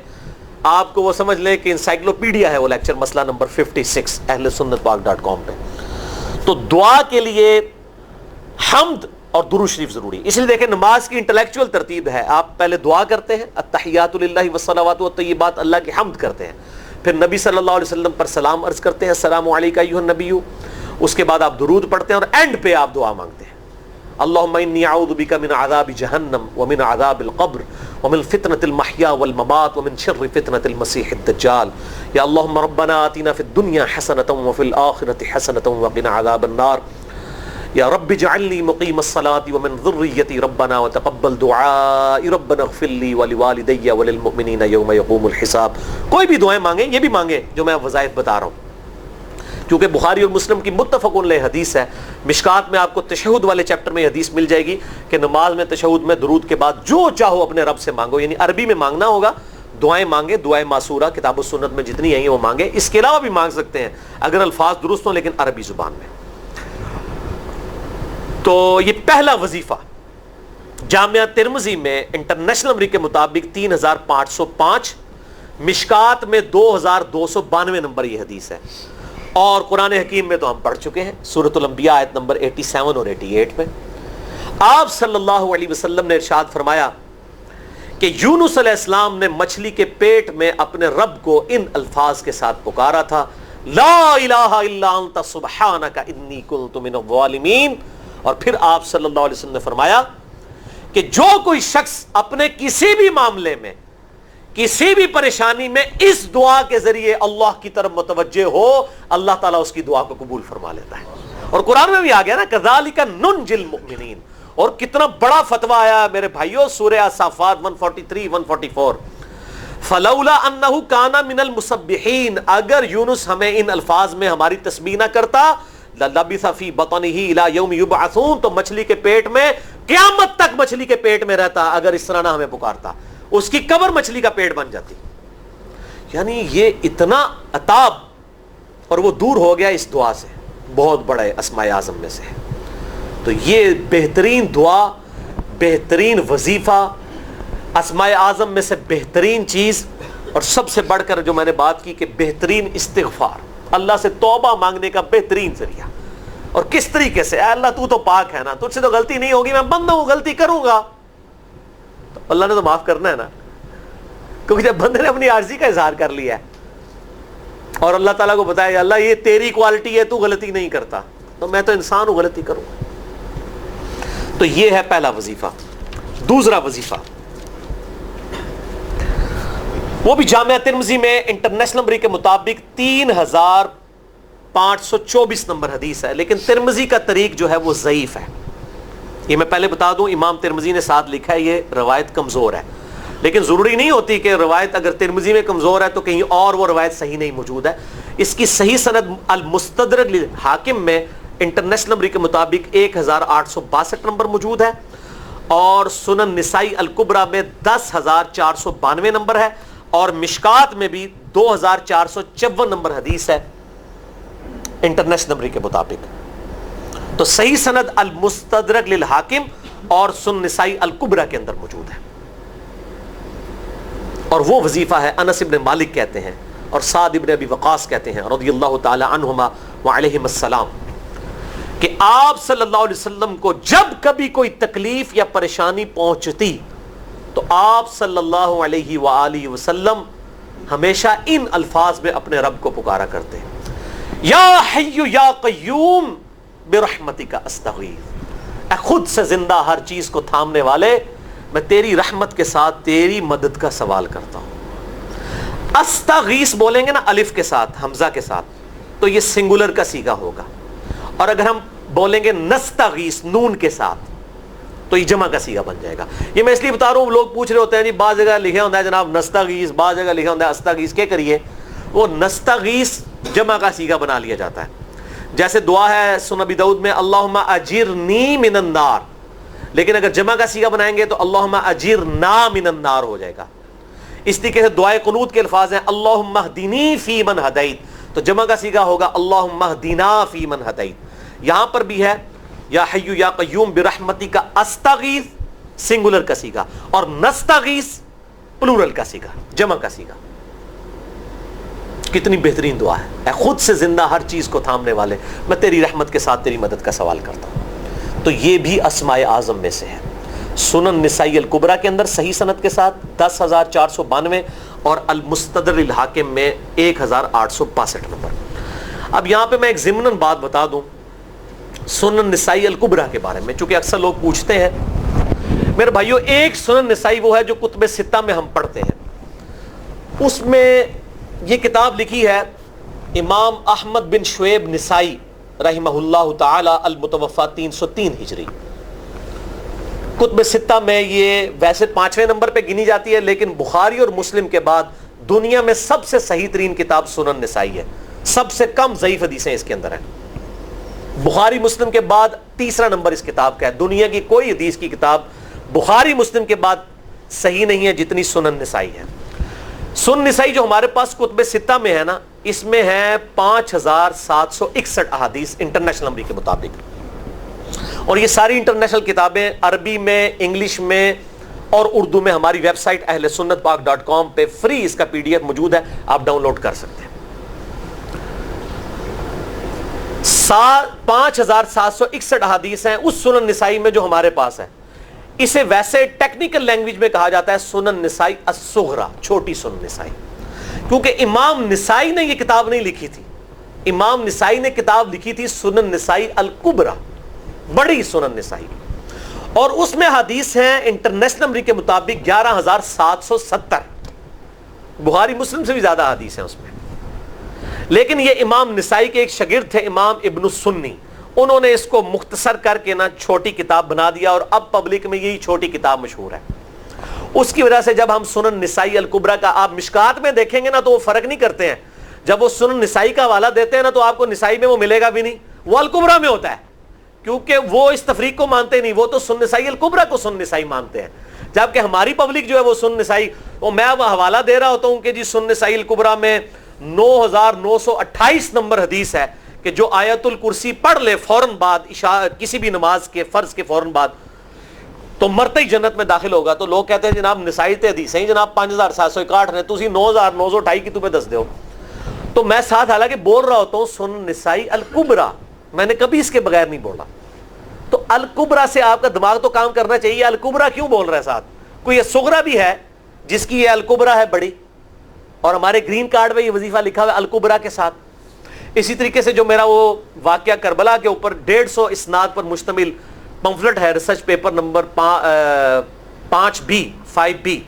آپ کو وہ سمجھ لیں کہ انسائکلوپیڈیا ہے وہ لیکچر, مسئلہ نمبر 56 اہل سنت پاک.com پہ. تو دعا کے لیے حمد اور درود شریف ضروری. اس لیے دیکھیں نماز کی انٹلیکچوئل ترتیب ہے, آپ پہلے دعا کرتے ہیں التحیات للہ والصلوات والطیبات, اللہ کی حمد کرتے ہیں, پھر نبی صلی اللہ علیہ وسلم پر سلام عرض کرتے ہیں السلام علیکم ایھا النبی, اس کے بعد آپ درود پڑھتے ہیں, اور اینڈ پہ آپ دعا مانگتے ہیں اللہم انی اعوذ بک من عذاب جہنم ومن عذاب القبر ومن فتنة المحیا والممات ومن شر فتنة المسیح الدجال, یا اللہم ربنا آتنا فی الدنیا حسنة وفی الآخرة حسنة وقنا عذاب النار, یا رب اجعلنی مقیم الصلاة ومن ذریتی ربنا وتقبل دعائی ربنا اغفر لی ولوالدی وللمؤمنین یوم یقوم الحساب. کوئی بھی دعائیں مانگیں, یہ بھی مانگیں جو میں وظائف بتا رہا ہوں. کیونکہ بخاری اور مسلم کی متفق علیہ حدیث ہے. مشکات میں آپ کو تشہد والے چیپٹر میں حدیث مل جائے گی کہ نماز میں تشہد میں درود کے بعد جو چاہو اپنے رب سے مانگو، یعنی عربی میں مانگنا ہوگا، دعائیں مانگے، دعائیں معصورہ کتاب و سنت میں جتنی ہیں وہ مانگے. اس کے علاوہ بھی مانگ سکتے ہیں اگر الفاظ درست ہوں لیکن عربی زبان میں. تو یہ پہلا وظیفہ جامعہ ترمذی میں انٹرنیشنل نمبر کے مطابق 3505، مشکات میں 2292 نمبر یہ حدیث ہے. اور قرآن حکیم میں تو ہم پڑھ چکے ہیں سورۃ الانبیاء آیت نمبر 87 اور 88 میں. آپ صلی اللہ علیہ وسلم نے ارشاد فرمایا کہ یونس علیہ السلام نے مچھلی کے پیٹ میں اپنے رب کو ان الفاظ کے ساتھ پکارا تھا، لا الہ الا انت سبحانک انی کنت من الظالمین. اور پھر آپ صلی اللہ علیہ وسلم نے فرمایا کہ جو کوئی شخص اپنے کسی بھی معاملے میں، کسی بھی پریشانی میں اس دعا کے ذریعے اللہ کی طرف متوجہ ہو، اللہ تعالیٰ اس کی دعا کو قبول فرما لیتا ہے. اور قرآن میں بھی آ گیا نا کذالک ننجی المؤمنین. اور کتنا بڑا فتویٰ آیا میرے بھائیوں، سورہ الصافات 143 144، فلولا انہ کان من المسبحین، اگر یونس ہمیں ان الفاظ میں ہماری تسبیح نہ کرتا، للبث فی بطنہ الی یوم یبعثون، تو مچھلی کے پیٹ میں قیامت تک مچھلی کے پیٹ میں رہتا اگر اس طرح نہ ہمیں پکارتا، اس کی قبر مچھلی کا پیٹ بن جاتی. یعنی یہ اتنا عطاب، اور وہ دور ہو گیا اس دعا سے، بہت بڑے اسماء اعظم میں سے ہے. تو یہ بہترین دعا، بہترین وظیفہ، اسماء اعظم میں سے بہترین چیز، اور سب سے بڑھ کر جو میں نے بات کی کہ بہترین استغفار، اللہ سے توبہ مانگنے کا بہترین ذریعہ. اور کس طریقے سے، اے اللہ تو پاک ہے نا، تجھ سے تو غلطی نہیں ہوگی، میں بندہ ہوں غلطی کروں گا، تو اللہ نے تو معاف کرنا ہے نا، کیونکہ جب بندے نے اپنی عاجزی کا اظہار کر لیا ہے اور اللہ تعالیٰ کو بتایا اللہ یہ تیری کوالٹی ہے، تو غلطی نہیں کرتا، تو میں تو انسان ہوں غلطی کروں گا. تو یہ ہے پہلا وظیفہ. دوسرا وظیفہ وہ بھی جامعہ ترمذی میں انٹرنیشنل نمبر کے مطابق 3524 نمبر حدیث ہے، لیکن ترمذی کا طریق جو ہے وہ ضعیف ہے. یہ میں پہلے بتا دوں، امام ترمذی نے ساتھ لکھا ہے یہ روایت کمزور ہے، لیکن ضروری نہیں ہوتی کہ روایت اگر ترمذی میں کمزور ہے تو کہیں اور وہ روایت صحیح نہیں موجود ہے. اس کی صحیح سند المستدرک للحاکم میں انٹرنیشنل نمبر کے مطابق 1862 نمبر موجود ہے، اور سنن نسائی الکبریٰ میں 10492 نمبر ہے، اور مشکات میں بھی 2454 نمبر حدیث ہے انٹرنیشنل نمبر کے مطابق. تو صحیح سند المستدرک للحاکم اور سنن نسائی الکبریٰ کے اندر موجود ہے. اور وہ وظیفہ ہے انس ابن مالک کہتے ہیں اور سعد ابن ابی وقاص کہتے ہیں رضی اللہ تعالی عنہما وعلیہم السلام کہ آپ صلی اللہ علیہ وسلم کو جب کبھی کوئی تکلیف یا پریشانی پہنچتی تو آپ صلی اللہ علیہ وآلہ وسلم ہمیشہ ان الفاظ میں اپنے رب کو پکارا کرتے ہیں، یا حی یا قیوم برحمتک استغیث، اے خود سے زندہ ہر چیز کو تھامنے والے، میں تیری رحمت کے ساتھ تیری مدد کا سوال کرتا ہوں. استغیث بولیں گے نا الف کے ساتھ حمزہ کے ساتھ تو یہ سنگولر کا صیغہ ہوگا، اور اگر ہم بولیں گے نستغیث نون کے ساتھ تو یہ جمع کا صیغہ بن جائے گا. یہ میں اس لیے بتا رہا ہوں، لوگ پوچھ رہے ہوتے ہیں جی بعض جگہ لکھا ہوتا ہے جناب نستغیث، بعض جگہ لکھا ہوتا ہے استغیث، کیا کریے؟ وہ نستغیث جمع کا صیغہ بنا لیا جاتا ہے. جیسے دعا ہے سنن ابی داؤد میں اللہم اجرنی من النار، لیکن اگر جمع کا صیغہ بنائیں گے تو اللہم اجرنا من النار ہو جائے گا. اس طریقے سے دعائے قنوت کے الفاظ ہیں اللہم اہدنی فی من ہدیت، تو جمع کا صیغہ ہوگا اللہم اہدنا فی من ہدیت. یہاں پر بھی ہے یا حی یا قیوم برحمتک استغیث سنگولر کا صیغہ، اور نستغیث پلورل کا صیغہ، جمع کا صیغہ. کتنی بہترین دعا ہے، اے خود سے زندہ ہر چیز کو تھامنے والے، میں تیری رحمت کے ساتھ تیری مدد کا سوال کرتا ہوں. تو یہ بھی اسماء اعظم میں سے ہے. سنن نسائی الکبریٰ کے اندر صحیح سند کے ساتھ 10492 اور المستدرک للحاکم میں 1862 نمبر. اب یہاں پہ میں ایک ضمناً بات بتا دوں سنن نسائی الکبریٰ کے بارے میں، چونکہ اکثر لوگ پوچھتے ہیں. میرے بھائیوں ایک سنن نسائی وہ ہے جو کتب ستہ میں ہم پڑھتے ہیں، اس میں یہ کتاب لکھی ہے امام احمد بن شعیب نسائی رحمہ اللہ تعالی المتوفی 303 ہجری. کتب ستہ میں یہ ویسے 5ویں نمبر پہ گنی جاتی ہے، لیکن بخاری اور مسلم کے بعد دنیا میں سب سے صحیح ترین کتاب سنن نسائی ہے، سب سے کم ضعیف حدیثیں اس کے اندر ہیں. بخاری مسلم کے بعد تیسرا نمبر اس کتاب کا ہے. دنیا کی کوئی حدیث کی کتاب بخاری مسلم کے بعد صحیح نہیں ہے جتنی سنن نسائی ہے. سنن نسائی جو ہمارے پاس کتب ستہ میں ہے نا، اس میں ہے 5761 احادیث انٹرنیشنل نمبر کے مطابق. اور یہ ساری انٹرنیشنل کتابیں عربی میں، انگلش میں اور اردو میں ہماری ویب سائٹ اہلسنتپاک.com پہ فری اس کا PDF موجود ہے، آپ ڈاؤن لوڈ کر سکتے ہیں. 5761 احادیث ہیں اس سنن نسائی میں جو ہمارے پاس ہے. اسے ویسے ٹیکنیکل لینگویج میں کہا جاتا ہے سنن نسائی الصغری، چھوٹی سنن نسائی، کیونکہ امام نسائی نے یہ کتاب نہیں لکھی تھی. امام نسائی نے کتاب لکھی تھی سنن نسائی الکبری، بڑی سنن نسائی، اور اس میں حدیث ہیں انٹرنیشنل نمبر کے مطابق 11770. بخاری مسلم سے بھی زیادہ حدیث ہیں اس میں. لیکن یہ امام نسائی کے ایک شاگرد تھے امام ابن السنی، انہوں نے اس کو مختصر کر کے نا چھوٹی کتاب بنا دیا، اور اب پبلک میں یہی چھوٹی کتاب مشہور ہے. اس کی وجہ سے جب ہم سنن نسائی الکبری کا آپ مشکات میں دیکھیں گے نا تو وہ فرق نہیں کرتے ہیں. جب وہ سنن نسائی کا حوالہ دیتے ہیں نا تو آپ کو نسائی میں وہ ملے گا بھی نہیں، وہ الکبری میں ہوتا ہے، کیونکہ وہ اس تفریق کو مانتے نہیں. وہ تو سنن نسائی الکبری کو سنن نسائی مانتے ہیں، جبکہ ہماری پبلک جو ہے وہ سنن نسائی، وہ میں حوالہ دے رہا ہوتا ہوں کہ جی سنن نسائی الکبری میں 9928 نمبر حدیث ہے کہ جو آیت الکرسی پڑھ لے فوراً بعد کسی بھی نماز کے فرض کے فوراً بعد تو مرتے ہی جنت میں داخل ہوگا. تو لوگ کہتے ہیں جناب نسائی تے حدیث ہیں جناب 5761 نے، تسی 9928 کی تمہیں دس دیو. تو میں ساتھ حالانکہ بول رہا ہوتا ہوں سنن نسائی الکبری، میں نے کبھی اس کے بغیر نہیں بولا. تو الکبری سے آپ کا دماغ تو کام کرنا چاہیے. الکبری کیوں بول رہا ہے ساتھ؟ کوئی یہ صغرا بھی ہے جس کی یہ الکبری ہے بڑی، اور ہمارے گرین کارڈ میں یہ وظیفہ لکھا ہوا ہے الکبری کے ساتھ. اسی طریقے سے جو میرا وہ واقعہ کربلا کے اوپر 150 اسناد پر مشتمل پمفلٹ ہے، ریسرچ پیپر نمبر 5B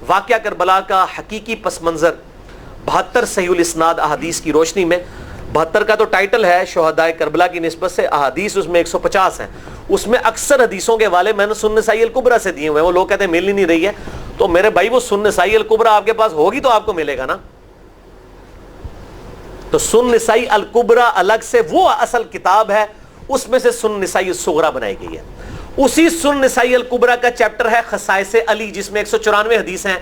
واقعہ کربلا کا حقیقی پس منظر 72 صحیح الاسناد احادیث کی روشنی میں. 72 کا تو ٹائٹل ہے شہدائے کربلا کی نسبت سے، احادیث اس میں 150 ہیں. اس میں اکثر حدیثوں کے حوالے میں نے سنن نسائی الکبری سے دیے ہوئے ہیں. وہ لوگ کہتے ہیں مل ہی نہیں رہی ہے. تو میرے بھائی وہ سنن نسائی الکبری آپ کے پاس ہوگی تو آپ کو ملے گا نا. تو سنن نسائی الکبری الگ سے وہ اصل کتاب ہے، اس میں سے سنن نسائی الصغری بنائی گئی ہے. اسی سنن نسائی الکبری کا چیپٹر ہے خصائص علی، جس میں 194 حدیث ہیں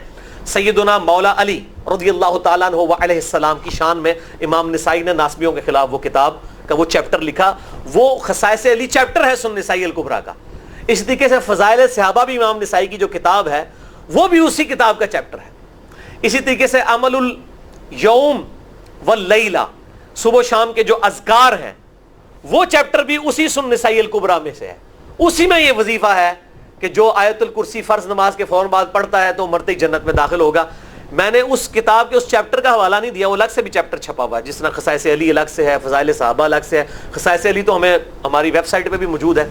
سیدنا مولا علی رضی اللہ تعالیٰ عنہ علیہ السلام کی شان میں. امام نسائی نے ناسبیوں کے خلاف وہ کتاب کا وہ چیپٹر لکھا، وہ خصائص علی چیپٹر ہے سنن نسائی الکبری کا. اس طریقے سے فضائل صحابہ بھی امام نسائی کی جو کتاب ہے وہ بھی اسی کتاب کا چیپٹر ہے. اسی طریقے سے عمل الیوم واللیلہ، صبح و شام کے جو اذکار ہیں وہ چیپٹر بھی اسی سنن نسائی الکبری میں سے ہے. اسی میں یہ وظیفہ ہے کہ جو آیت الکرسی فرض نماز کے فوراً بعد پڑھتا ہے تو مرتے ہی جنت میں داخل ہوگا. میں نے اس کتاب کے اس چیپٹر کا حوالہ نہیں دیا، وہ الگ سے بھی چیپٹر چھپا ہوا ہے، جس طرح خصائص علی الگ سے ہے، فضائل صحابہ الگ سے ہے. خصائص علی تو ہمیں ہماری ویب سائٹ پہ بھی موجود ہے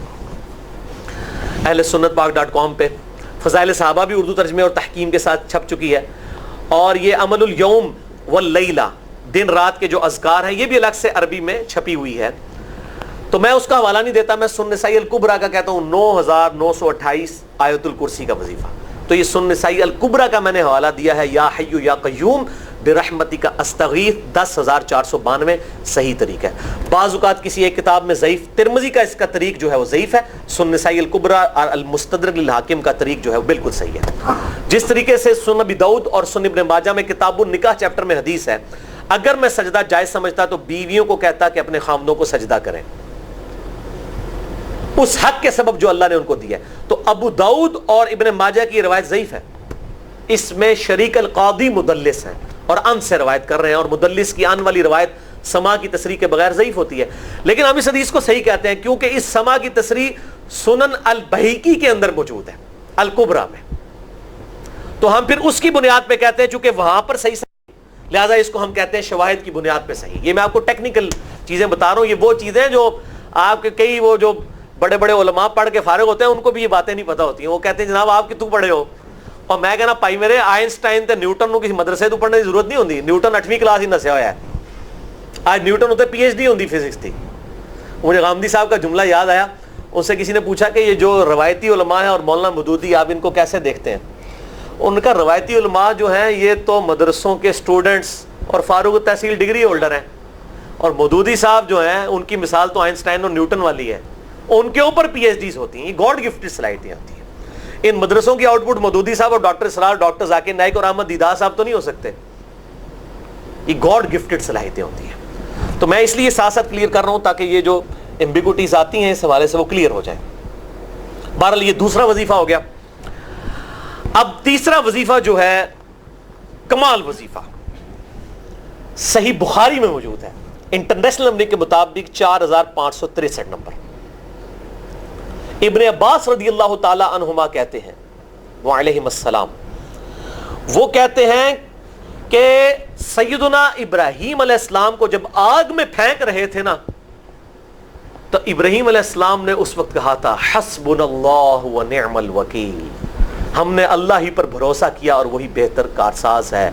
اہلسنتپاک.com پہ. فضائل صحابہ بھی اردو ترجمے اور تحکیم کے ساتھ چھپ چکی ہے. اور یہ عمل الیوم واللیلہ، دن رات کے جو اذکار ہیں، یہ بھی الگ سے عربی میں چھپی ہوئی ہے. تو میں اس کا حوالہ نہیں دیتا، میں سنن نسائی الکبری کا کہتا ہوں 9928 آیت الکرسی کا وظیفہ. تو یہ سنن نسائی الکبری کا میں نے حوالہ دیا ہے یا حی یا قیوم برحمتک استغیث 10492 صحیح طریقہ ہے. بعض اوقات کسی ایک کتاب میں ضعیف، ترمذی کا اس کا طریق جو ہے وہ ضعیف ہے. سنن نسائی الکبری اور المستدرک للحاکم کا طریق جو ہے وہ بالکل صحیح ہے. جس طریقے سے سنن ابی داؤد اور سنن ابن ماجہ میں کتاب النکاح چیپٹر میں حدیث ہے، اگر میں سجدہ جائز سمجھتا تو بیویوں کو کہتا کہ اپنے خامدوں کو سجدہ کریں اس حق کے سبب جو اللہ نے ان کو دیا ہے. تو ابو داؤد اور ابن ماجہ کی روایت ضعیف ہے. اس میں شریک القاضی مدلس ہیں اور ان سے روایت کر رہے ہیں، اور مدلس کی ان والی روایت سما کی تصریح کے بغیر ضعیف ہوتی ہے. لیکن ہم اس حدیث کو صحیح کہتے ہیں کیونکہ اس سما کی تصریح سنن البہیقی کے اندر موجود ہے الکبری میں. تو ہم پھر اس کی بنیاد پہ کہتے ہیں چونکہ وہاں پر صحیح لہٰذا اس کو ہم کہتے ہیں شواہد کی بنیاد پہ صحیح. یہ میں آپ کو ٹیکنیکل چیزیں بتا رہا ہوں. یہ وہ چیزیں جو آپ کے کئی وہ جو بڑے بڑے علماء پڑھ کے فارغ ہوتے ہیں ان کو بھی یہ باتیں نہیں پتہ ہوتی ہیں. وہ کہتے ہیں جناب آپ کتوں پڑھے ہو، اور میں کہنا پائی میرے آئنسٹائن تے نیوٹن نو کسی مدرسے تو پڑھنے کی ضرورت نہیں ہوتی. نیوٹن 8ویں کلاس ہی نسیا ہوا ہے. آج نیوٹن ہوتے PhD ہوتی فزکس تھی. مجھے غامدی صاحب کا جملہ یاد آیا. ان سے کسی نے پوچھا کہ یہ جو روایتی علماء ہیں اور مولانا مودودی آپ ان کو کیسے دیکھتے ہیں؟ ان کا روایتی علماء جو ہیں یہ تو مدرسوں کے اسٹوڈنٹس اور فارغ التحصیل ڈگری ہولڈر ہیں. اور مودودی صاحب جو ہیں ان کی مثال تو آئنسٹائن اور نیوٹن والی ہے، ان کے اوپر پی ایچ ڈیز ہوتی ہیں، یہ گاڈ گفٹڈ صلاحیتیں ہوتی ہیں۔ ان مدرسوں کی آؤٹ پٹ مودودی صاحب اور ڈاکٹر اسرار، ڈاکٹر ذاکر نائک اور احمد دیدار صاحب تو نہیں ہو سکتے، یہ گاڈ گفٹڈ صلاحیتیں ہوتی ہیں۔ تو میں اس لیے ساتھ ساتھ کلیئر کر رہا ہوں تاکہ یہ جو ایمبیگوٹیز آتی ہیں اس حوالے سے وہ کلیئر ہو جائیں۔ بہرحال یہ دوسرا وظیفہ ہو گیا۔ اب تیسرا وظیفہ جو ہے کمال وظیفہ، صحیح بخاری میں موجود ہے، انٹرنیشنل نمبر کے مطابق 4563 نمبر۔ ابن عباس رضی اللہ تعالی عنہما کہتے ہیں وعلیہم السلام، وہ کہتے ہیں کہ سیدنا ابراہیم علیہ السلام کو جب آگ میں پھینک رہے تھے نا، تو ابراہیم علیہ السلام نے اس وقت کہا تھا حسبنا اللہ ونعم الوکیل، ہم نے اللہ ہی پر بھروسہ کیا اور وہی بہتر کارساز ہے۔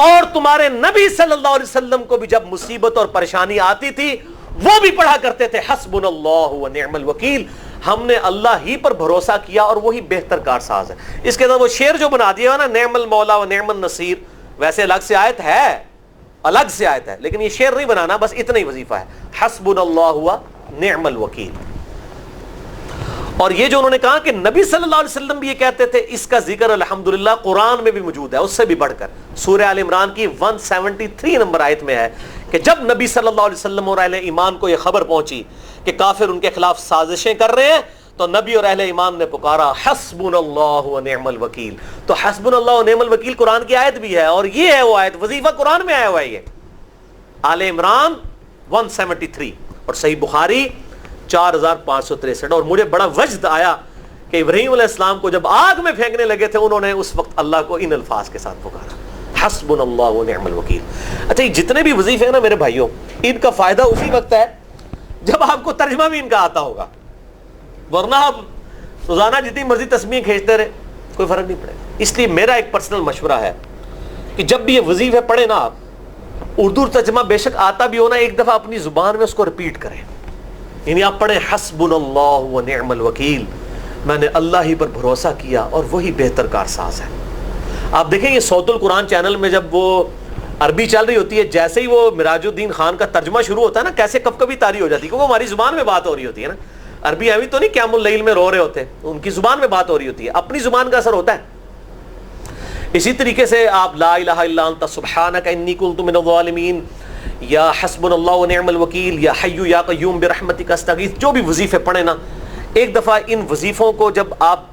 اور تمہارے نبی صلی اللہ علیہ وسلم کو بھی جب مصیبت اور پریشانی آتی تھی وہ بھی پڑھا کرتے تھے حسبنا اللہ ونعم الوکیل، ہم نے اللہ ہی پر بھروسہ کیا اور وہی بہتر کارساز ہے۔ اس کے اندر وہ شعر جو بنا دیا نا، نعم المولا و نعم النصیر، ویسے الگ سے آیت ہے، لیکن یہ شعر نہیں بنانا، بس اتنا ہی وظیفہ ہے، حسبنا اللہ و نعم الوکیل۔ اور یہ جو انہوں نے کہا کہ نبی صلی اللہ علیہ وسلم بھی یہ کہتے تھے، اس کا ذکر الحمدللہ قرآن میں بھی موجود ہے، اس سے بھی بڑھ کر سورہ آل عمران کی 173 نمبر آیت میں ہے کہ جب نبی صلی اللہ علیہ وسلم اور اہل ایمان کو یہ خبر پہنچی کہ کافر ان کے خلاف سازشیں کر رہے ہیں، تو نبی اور اہل ایمان نے پکارا حسبنا اللہ و نعم الوکیل۔ تو حسبنا اللہ و نعم الوکیل قرآن کی آیت بھی ہے، اور یہ ہے وہ آیت، وظیفہ قرآن میں آیا ہوا ہے، یہ آل عمران 173 اور صحیح بخاری 4563۔ اور مجھے بڑا وجد آیا کہ ابراہیم علیہ السلام کو جب آگ میں پھینکنے لگے تھے، انہوں نے اس وقت اللہ کو ان الفاظ کے ساتھ پکارا حسبنا اللہ و نعم الوکیل۔ اچھا، یہ جتنے بھی وظیفے ہیں نا میرے بھائیوں، ان کا فائدہ اسی وقت ہے جب آپ کو ترجمہ بھی ان کا آتا ہوگا، ورنہ آپ روزانہ جتنی مرضی تسبیح کھینچتے رہے کوئی فرق نہیں پڑے گا۔ اس لیے میرا ایک پرسنل مشورہ ہے کہ جب بھی یہ وظیفے پڑھیں نا آپ، اردو ترجمہ بے شک آتا بھی ہونا، ایک دفعہ اپنی زبان میں اس کو ریپیٹ کریں، یعنی آپ پڑھیں حسبنا اللہ و نعم الوکیل، میں نے اللہ ہی پر بھروسہ کیا اور وہی بہتر کارساز ہے۔ آپ دیکھیں یہ صوت القرآن چینل میں جب وہ عربی چل رہی ہوتی ہے، جیسے ہی وہ مراج الدین خان کا ترجمہ شروع ہوتا ہے نا، کیسے کب کبھی طاری ہو جاتی ہے، کیونکہ ہماری زبان میں بات ہو رہی ہوتی ہے نا، عربی ایویں تو نہیں قیام اللیل میں رو رہے ہوتے، ان کی زبان میں بات ہو رہی ہوتی ہے، اپنی زبان کا اثر ہوتا ہے۔ اسی طریقے سے آپ لا الہ الا انت سبحانک انی کنت من الظالمین، یا حسبنا اللہ و نعم الوکیل، یا حی یا قیوم برحمتک استغیث، جو بھی وظیفے پڑھیں نا، ایک دفعہ ان وظیفوں کو جب آپ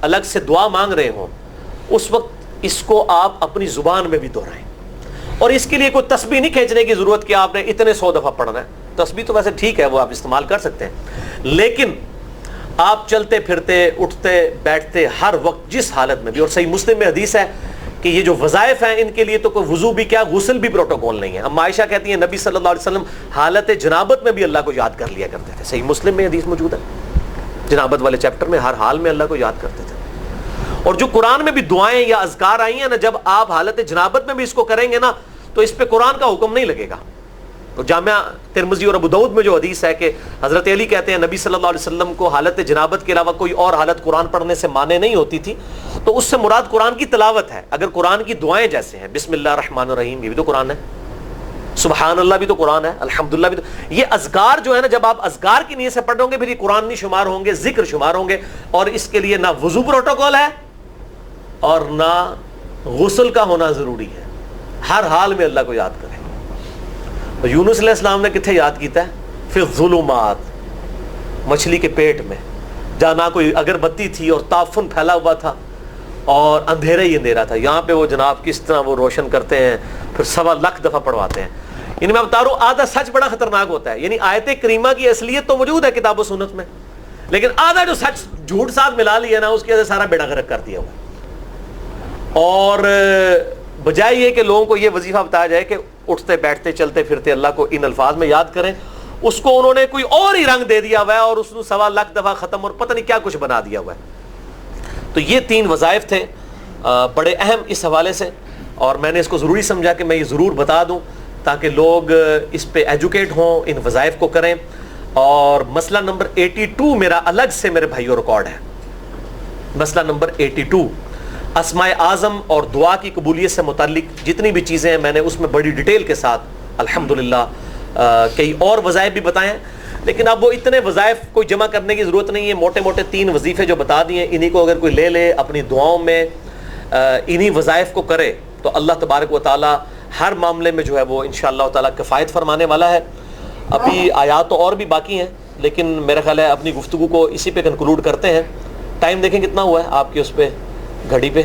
الگ سے دعا مانگ رہے ہوں، اس وقت اس کو آپ اپنی زبان میں بھی دہرائیں۔ اور اس کے لیے کوئی تسبیح نہیں کھینچنے کی ضرورت کہ آپ نے اتنے 100 دفعہ پڑھنا ہے، تسبیح تو ویسے ٹھیک ہے، وہ آپ استعمال کر سکتے ہیں، لیکن آپ چلتے پھرتے اٹھتے بیٹھتے ہر وقت جس حالت میں بھی، اور صحیح مسلم میں حدیث ہے کہ یہ جو وظائف ہیں ان کے لیے تو کوئی وضو بھی کیا، غسل بھی پروٹوکول نہیں ہے۔ ام عائشہ کہتی ہیں نبی صلی اللہ علیہ وسلم حالت جنابت میں بھی اللہ کو یاد کر لیا کرتے تھے، صحیح مسلم میں حدیث موجود ہے، جنابت والے چیپٹر میں ہر حال میں اللہ کو یاد کرتے تھے۔ اور جو قرآن میں بھی دعائیں یا اذکار آئی ہیں نا، جب آپ حالت جنابت میں بھی اس کو کریں گے نا تو اس پہ قرآن کا حکم نہیں لگے گا۔ تو جامعہ ترمذی اور ابو داؤد میں جو حدیث ہے کہ حضرت علی کہتے ہیں نبی صلی اللہ علیہ وسلم کو حالت جنابت کے علاوہ کوئی اور حالت قرآن پڑھنے سے مانے نہیں ہوتی تھی، تو اس سے مراد قرآن کی تلاوت ہے۔ اگر قرآن کی دعائیں جیسے ہیں بسم اللہ الرحمن الرحیم، یہ بھی تو قرآن ہے، سبحان اللہ بھی تو قرآن ہے، الحمدللہ بھی تو، یہ اذکار جو ہے نا، جب آپ اذکار کی نیت سے پڑھ ہوں گے پھر یہ قرآن نہیں شمار ہوں گے، ذکر شمار ہوں گے، اور اس کے لیے نہ وضو پروٹوکول ہے اور نہ غسل کا ہونا ضروری ہے، ہر حال میں اللہ کو یاد کریں۔ یونس علیہ السلام نے کتنے یاد کیتا ہے؟ فی الظلمات، مچھلی کے پیٹ میں، جہاں نہ کوئی اگربتی تھی اور تعفن پھیلا ہوا تھا اور اندھیرا ہی اندھیرا تھا، یہاں پہ وہ جناب کس طرح وہ روشن کرتے ہیں، پھر 1.25 دفعہ پڑھواتے ہیں۔ یعنی میں بتا رہا ہوں آدھا سچ بڑا خطرناک ہوتا ہے، یعنی آیت کریمہ کی اصلیت تو موجود ہے کتاب و سنت میں، لیکن آدھا جو سچ جھوٹ ساتھ ملا لیا نا، اس کی وجہ سے سارا بیڑا غرق کر دیا ہوا۔ اور بجائے یہ کہ لوگوں کو یہ وظیفہ بتایا جائے کہ اٹھتے بیٹھتے چلتے پھرتے اللہ کو ان الفاظ میں یاد کریں، اس کو انہوں نے کوئی اور ہی رنگ دے دیا ہوا ہے اور اس کو 1.25 دفعہ ختم اور پتہ نہیں کیا کچھ بنا دیا ہوا ہے۔ تو یہ 3 وظائف تھے بڑے اہم اس حوالے سے، اور میں نے اس کو ضروری سمجھا کہ میں یہ ضرور بتا دوں تاکہ لوگ اس پہ ایجوکیٹ ہوں، ان وظائف کو کریں۔ اور مسئلہ نمبر 82 میرا الگ سے میرے بھائیوں ریکارڈ ہے، مسئلہ نمبر 82 اسماء اعظم اور دعا کی قبولیت سے متعلق جتنی بھی چیزیں ہیں میں نے اس میں بڑی ڈیٹیل کے ساتھ الحمدللہ کئی اور وظائف بھی بتائے ہیں، لیکن اب وہ اتنے وظائف کوئی جمع کرنے کی ضرورت نہیں ہے. موٹے موٹے 3 وظیفے جو بتا دیے انہی کو اگر کوئی لے لے اپنی دعاؤں میں انہی وظائف کو کرے تو اللہ تبارک و تعالی ہر معاملے میں جو ہے وہ انشاءاللہ تعالی کفایت فرمانے والا ہے. ابھی آیات تو اور بھی باقی ہیں لیکن میرا خیال ہے اپنی گفتگو کو اسی پہ کنکلوڈ کرتے ہیں. ٹائم دیکھیں کتنا ہوا ہے آپ کی اس پہ گھڑی پہ،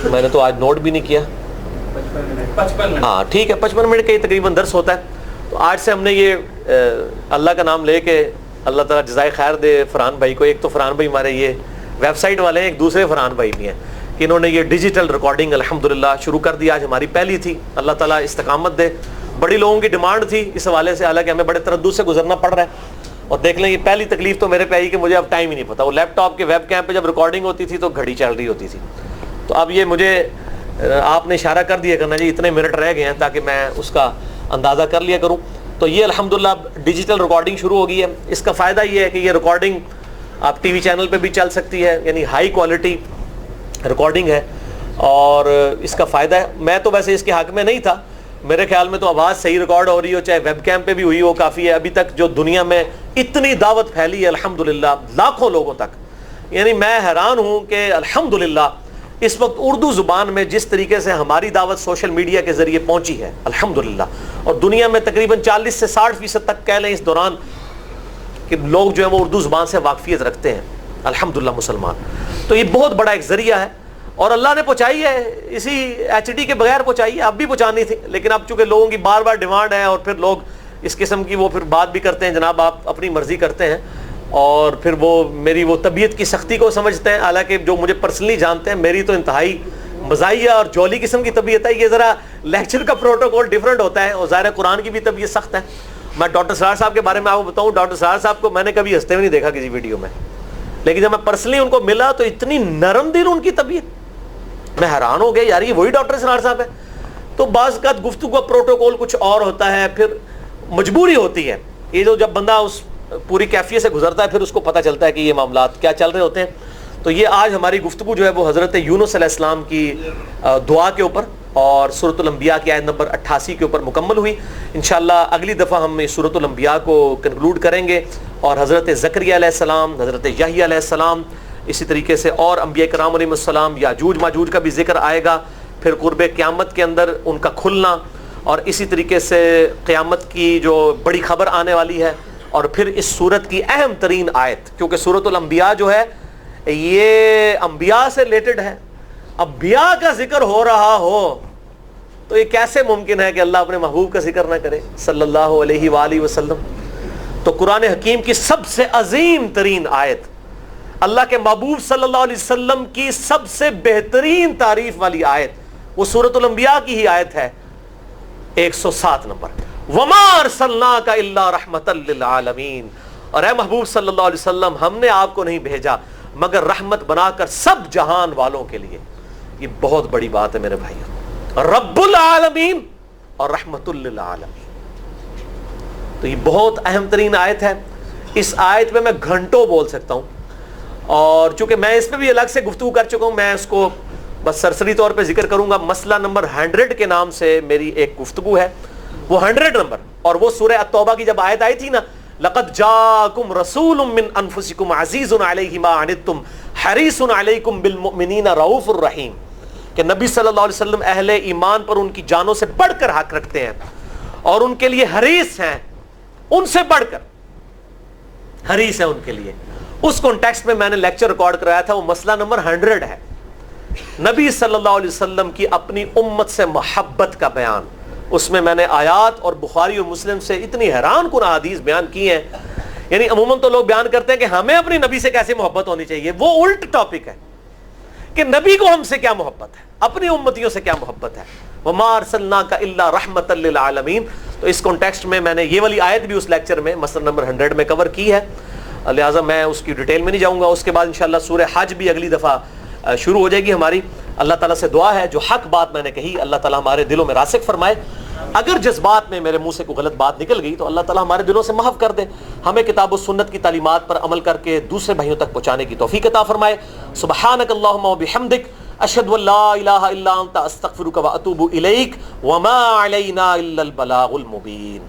میں نے تو آج نوٹ بھی نہیں کیا. 55 منٹ. ہاں ٹھیک ہے، 55 منٹ کا تقریباً درس ہوتا ہے. تو آج سے ہم نے یہ اللہ کا نام لے کے اللہ تعالیٰ جزائے خیر دے فرحان بھائی کو. ایک تو فرحان بھائی ہمارے یہ ویب سائٹ والے ہیں، ایک دوسرے فرحان بھائی بھی ہیں کہ انہوں نے یہ ڈیجیٹل ریکارڈنگ الحمدللہ شروع کر دیا. آج ہماری پہلی تھی. اللہ تعالیٰ استقامت دے. بڑی لوگوں کی ڈیمانڈ تھی اس حوالے سے، حالانکہ ہمیں بڑے تردد سے گزرنا پڑ رہا ہے. اور دیکھ لیں یہ پہلی تکلیف تو میرے پہ آئی کہ مجھے اب ٹائم ہی نہیں پتا. وہ لیپ ٹاپ کے ویب کیم پہ جب ریکارڈنگ ہوتی تھی تو گھڑی چل رہی ہوتی تھی. تو اب یہ مجھے آپ نے اشارہ کر دیا کرنا جی اتنے منٹ رہ گئے ہیں تاکہ میں اس کا اندازہ کر لیا کروں. تو یہ الحمدللہ ڈیجیٹل ریکارڈنگ شروع ہو گئی ہے. اس کا فائدہ یہ ہے کہ یہ ریکارڈنگ آپ ٹی وی چینل پہ بھی چل سکتی ہے، یعنی ہائی کوالٹی ریکارڈنگ ہے اور اس کا فائدہ ہے. میں تو ویسے اس کے حق میں نہیں تھا، میرے خیال میں تو آواز صحیح ریکارڈ ہو رہی ہو چاہے ویب کیم پہ بھی ہوئی ہو کافی ہے. ابھی تک جو دنیا میں اتنی دعوت پھیلی ہے الحمدللہ لاکھوں لوگوں تک، یعنی میں حیران ہوں کہ الحمدللہ اس وقت اردو زبان میں جس طریقے سے ہماری دعوت سوشل میڈیا کے ذریعے پہنچی ہے الحمدللہ، اور دنیا میں تقریباً 40 سے 60% تک کہہ لیں اس دوران کہ لوگ جو ہیں وہ اردو زبان سے واقفیت رکھتے ہیں الحمدللہ مسلمان. تو یہ بہت بڑا ایک ذریعہ ہے اور اللہ نے پہنچائی ہے اسی ایچ ڈی کے بغیر پہنچائی ہے. اب بھی پہنچانی تھی لیکن اب چونکہ لوگوں کی بار بار ڈیمانڈ ہے اور پھر لوگ اس قسم کی وہ پھر بات بھی کرتے ہیں جناب آپ اپنی مرضی کرتے ہیں اور پھر وہ میری وہ طبیعت کی سختی کو سمجھتے ہیں. حالانکہ جو مجھے پرسنلی جانتے ہیں میری تو انتہائی مزاحیہ اور جولی قسم کی طبیعت ہے. یہ ذرا لیکچر کا پروٹوکول ڈیفرنٹ ہوتا ہے اور ظاہر قرآن کی بھی طبیعت سخت ہے. میں ڈاکٹر سرار صاحب کے بارے میں آپ کو بتاؤں، ڈاکٹر سرار صاحب کو میں نے کبھی ہنستے ہوئے نہیں دیکھا کسی ویڈیو میں، لیکن جب میں پرسنلی ان کو ملا تو اتنی نرم دل ان کی طبیعت، میں حیران ہو گیا یار یہ وہی ڈاکٹر سرار صاحب ہے. تو بعض کا گفتگو کا پروٹوکول کچھ اور ہوتا ہے، پھر مجبوری ہوتی ہے. یہ جو جب بندہ اس پوری کیفیت سے گزرتا ہے پھر اس کو پتہ چلتا ہے کہ یہ معاملات کیا چل رہے ہوتے ہیں. تو یہ آج ہماری گفتگو جو ہے وہ حضرت یونس علیہ السلام کی دعا کے اوپر اور سورۃ الانبیاء کی آیت نمبر 88 کے اوپر مکمل ہوئی. انشاءاللہ اگلی دفعہ ہم سورۃ الانبیاء کو کنکلوڈ کریں گے اور حضرت زکریا علیہ السلام، حضرت یحییٰ علیہ السلام، اسی طریقے سے اور انبیاء کرام علیہ السلام، یاجوج ماجوج کا بھی ذکر آئے گا، پھر قرب قیامت کے اندر ان کا کھلنا، اور اسی طریقے سے قیامت کی جو بڑی خبر آنے والی ہے، اور پھر اس سورت کی اہم ترین آیت، کیونکہ سورۃ الانبیاء جو ہے یہ انبیاء سے ریلیٹڈ ہے. انبیاء کا ذکر ہو رہا ہو تو یہ کیسے ممکن ہے کہ اللہ اپنے محبوب کا ذکر نہ کرے صلی اللہ علیہ وآلہ وسلم. تو قرآن حکیم کی سب سے عظیم ترین آیت، اللہ کے محبوب صلی اللہ علیہ وسلم کی سب سے بہترین تعریف والی آیت، وہ سورۃ الانبیاء کی ہی آیت ہے 107 نمبر، وَمَا أَرْسَلْنَاكَ إِلَّا رَحْمَةً لِّلْعَالَمِينَ. اور اے محبوب صلی اللہ علیہ وسلم ہم نے آپ کو نہیں بھیجا مگر رحمت بنا کر سب جہان والوں کے لیے. یہ بہت بڑی بات ہے میرے بھائیو، رب العالمین اور رحمت للعالمین. تو یہ بہت اہم ترین آیت ہے. اس آیت پہ میں گھنٹوں بول سکتا ہوں، اور چونکہ میں اس پہ بھی الگ سے گفتگو کر چکا ہوں، میں اس کو بس سرسری طور پہ ذکر کروں گا. مسئلہ نمبر 100 کے نام سے میری ایک گفتگو ہے، وہ 100 نمبر، اور وہ سورہ التوبہ کی جب آیت آئی تھی نا، لقد جاءکم رسول من انفسکم عزیز علیہ ما عنتم حریص علیکم بالمؤمنین رؤوف الرحیم، کہ نبی صلی اللہ علیہ وسلم اہل ایمان پر ان کی جانوں سے بڑھ کر حق رکھتے ہیں اور ان کے لیے حریص ہیں، ان سے بڑھ کر حریص ہیں ان کے لیے. اس کانٹیکسٹ میں نے لیکچر ریکارڈ کرایا تھا، وہ مسئلہ نمبر 100 ہے، نبی صلی اللہ علیہ وسلم کی اپنی امت سے محبت کا بیان. اس میں نے آیات اور بخاری اور مسلم سے اتنی حیران کن احادیث بیان کی ہیں. یعنی عموماً تو لوگ بیان کرتے ہیں کہ ہمیں اپنی نبی سے کیسے محبت ہونی چاہیے، وہ الٹ ٹاپک ہے کہ نبی کو ہم سے کیا محبت ہے، اپنی امتیوں سے کیا محبت ہے. وَمَا أَرْسَلْنَاكَ إِلَّا رَحْمَةً لِّلْعَالَمِينَ. تو اس کانٹیکسٹ میں نے یہ والی آیت بھی اس لیکچر میں مسئلہ نمبر 100 میں کور کی ہے، لہٰذا میں اس کی ڈیٹیل میں نہیں جاؤں گا. اس کے بعد انشاءاللہ سورہ حج بھی اگلی دفعہ شروع ہو جائے گی ہماری. اللہ تعالیٰ سے دعا ہے جو حق بات میں نے کہی اللہ تعالیٰ ہمارے دلوں میں راسخ فرمائے. اگر جذبات میں میرے منہ سے کوئی غلط بات نکل گئی تو اللہ تعالیٰ ہمارے دلوں سے محف کر دے. ہمیں کتاب و سنت کی تعلیمات پر عمل کر کے دوسرے بھائیوں تک پہنچانے کی توفیق عطا فرمائے. سبحانک اللہم و بحمدک، اشہد ان لا الہ الا انت، استغفرک و اتوب الیک، وما علینا الا البلاغ المبین.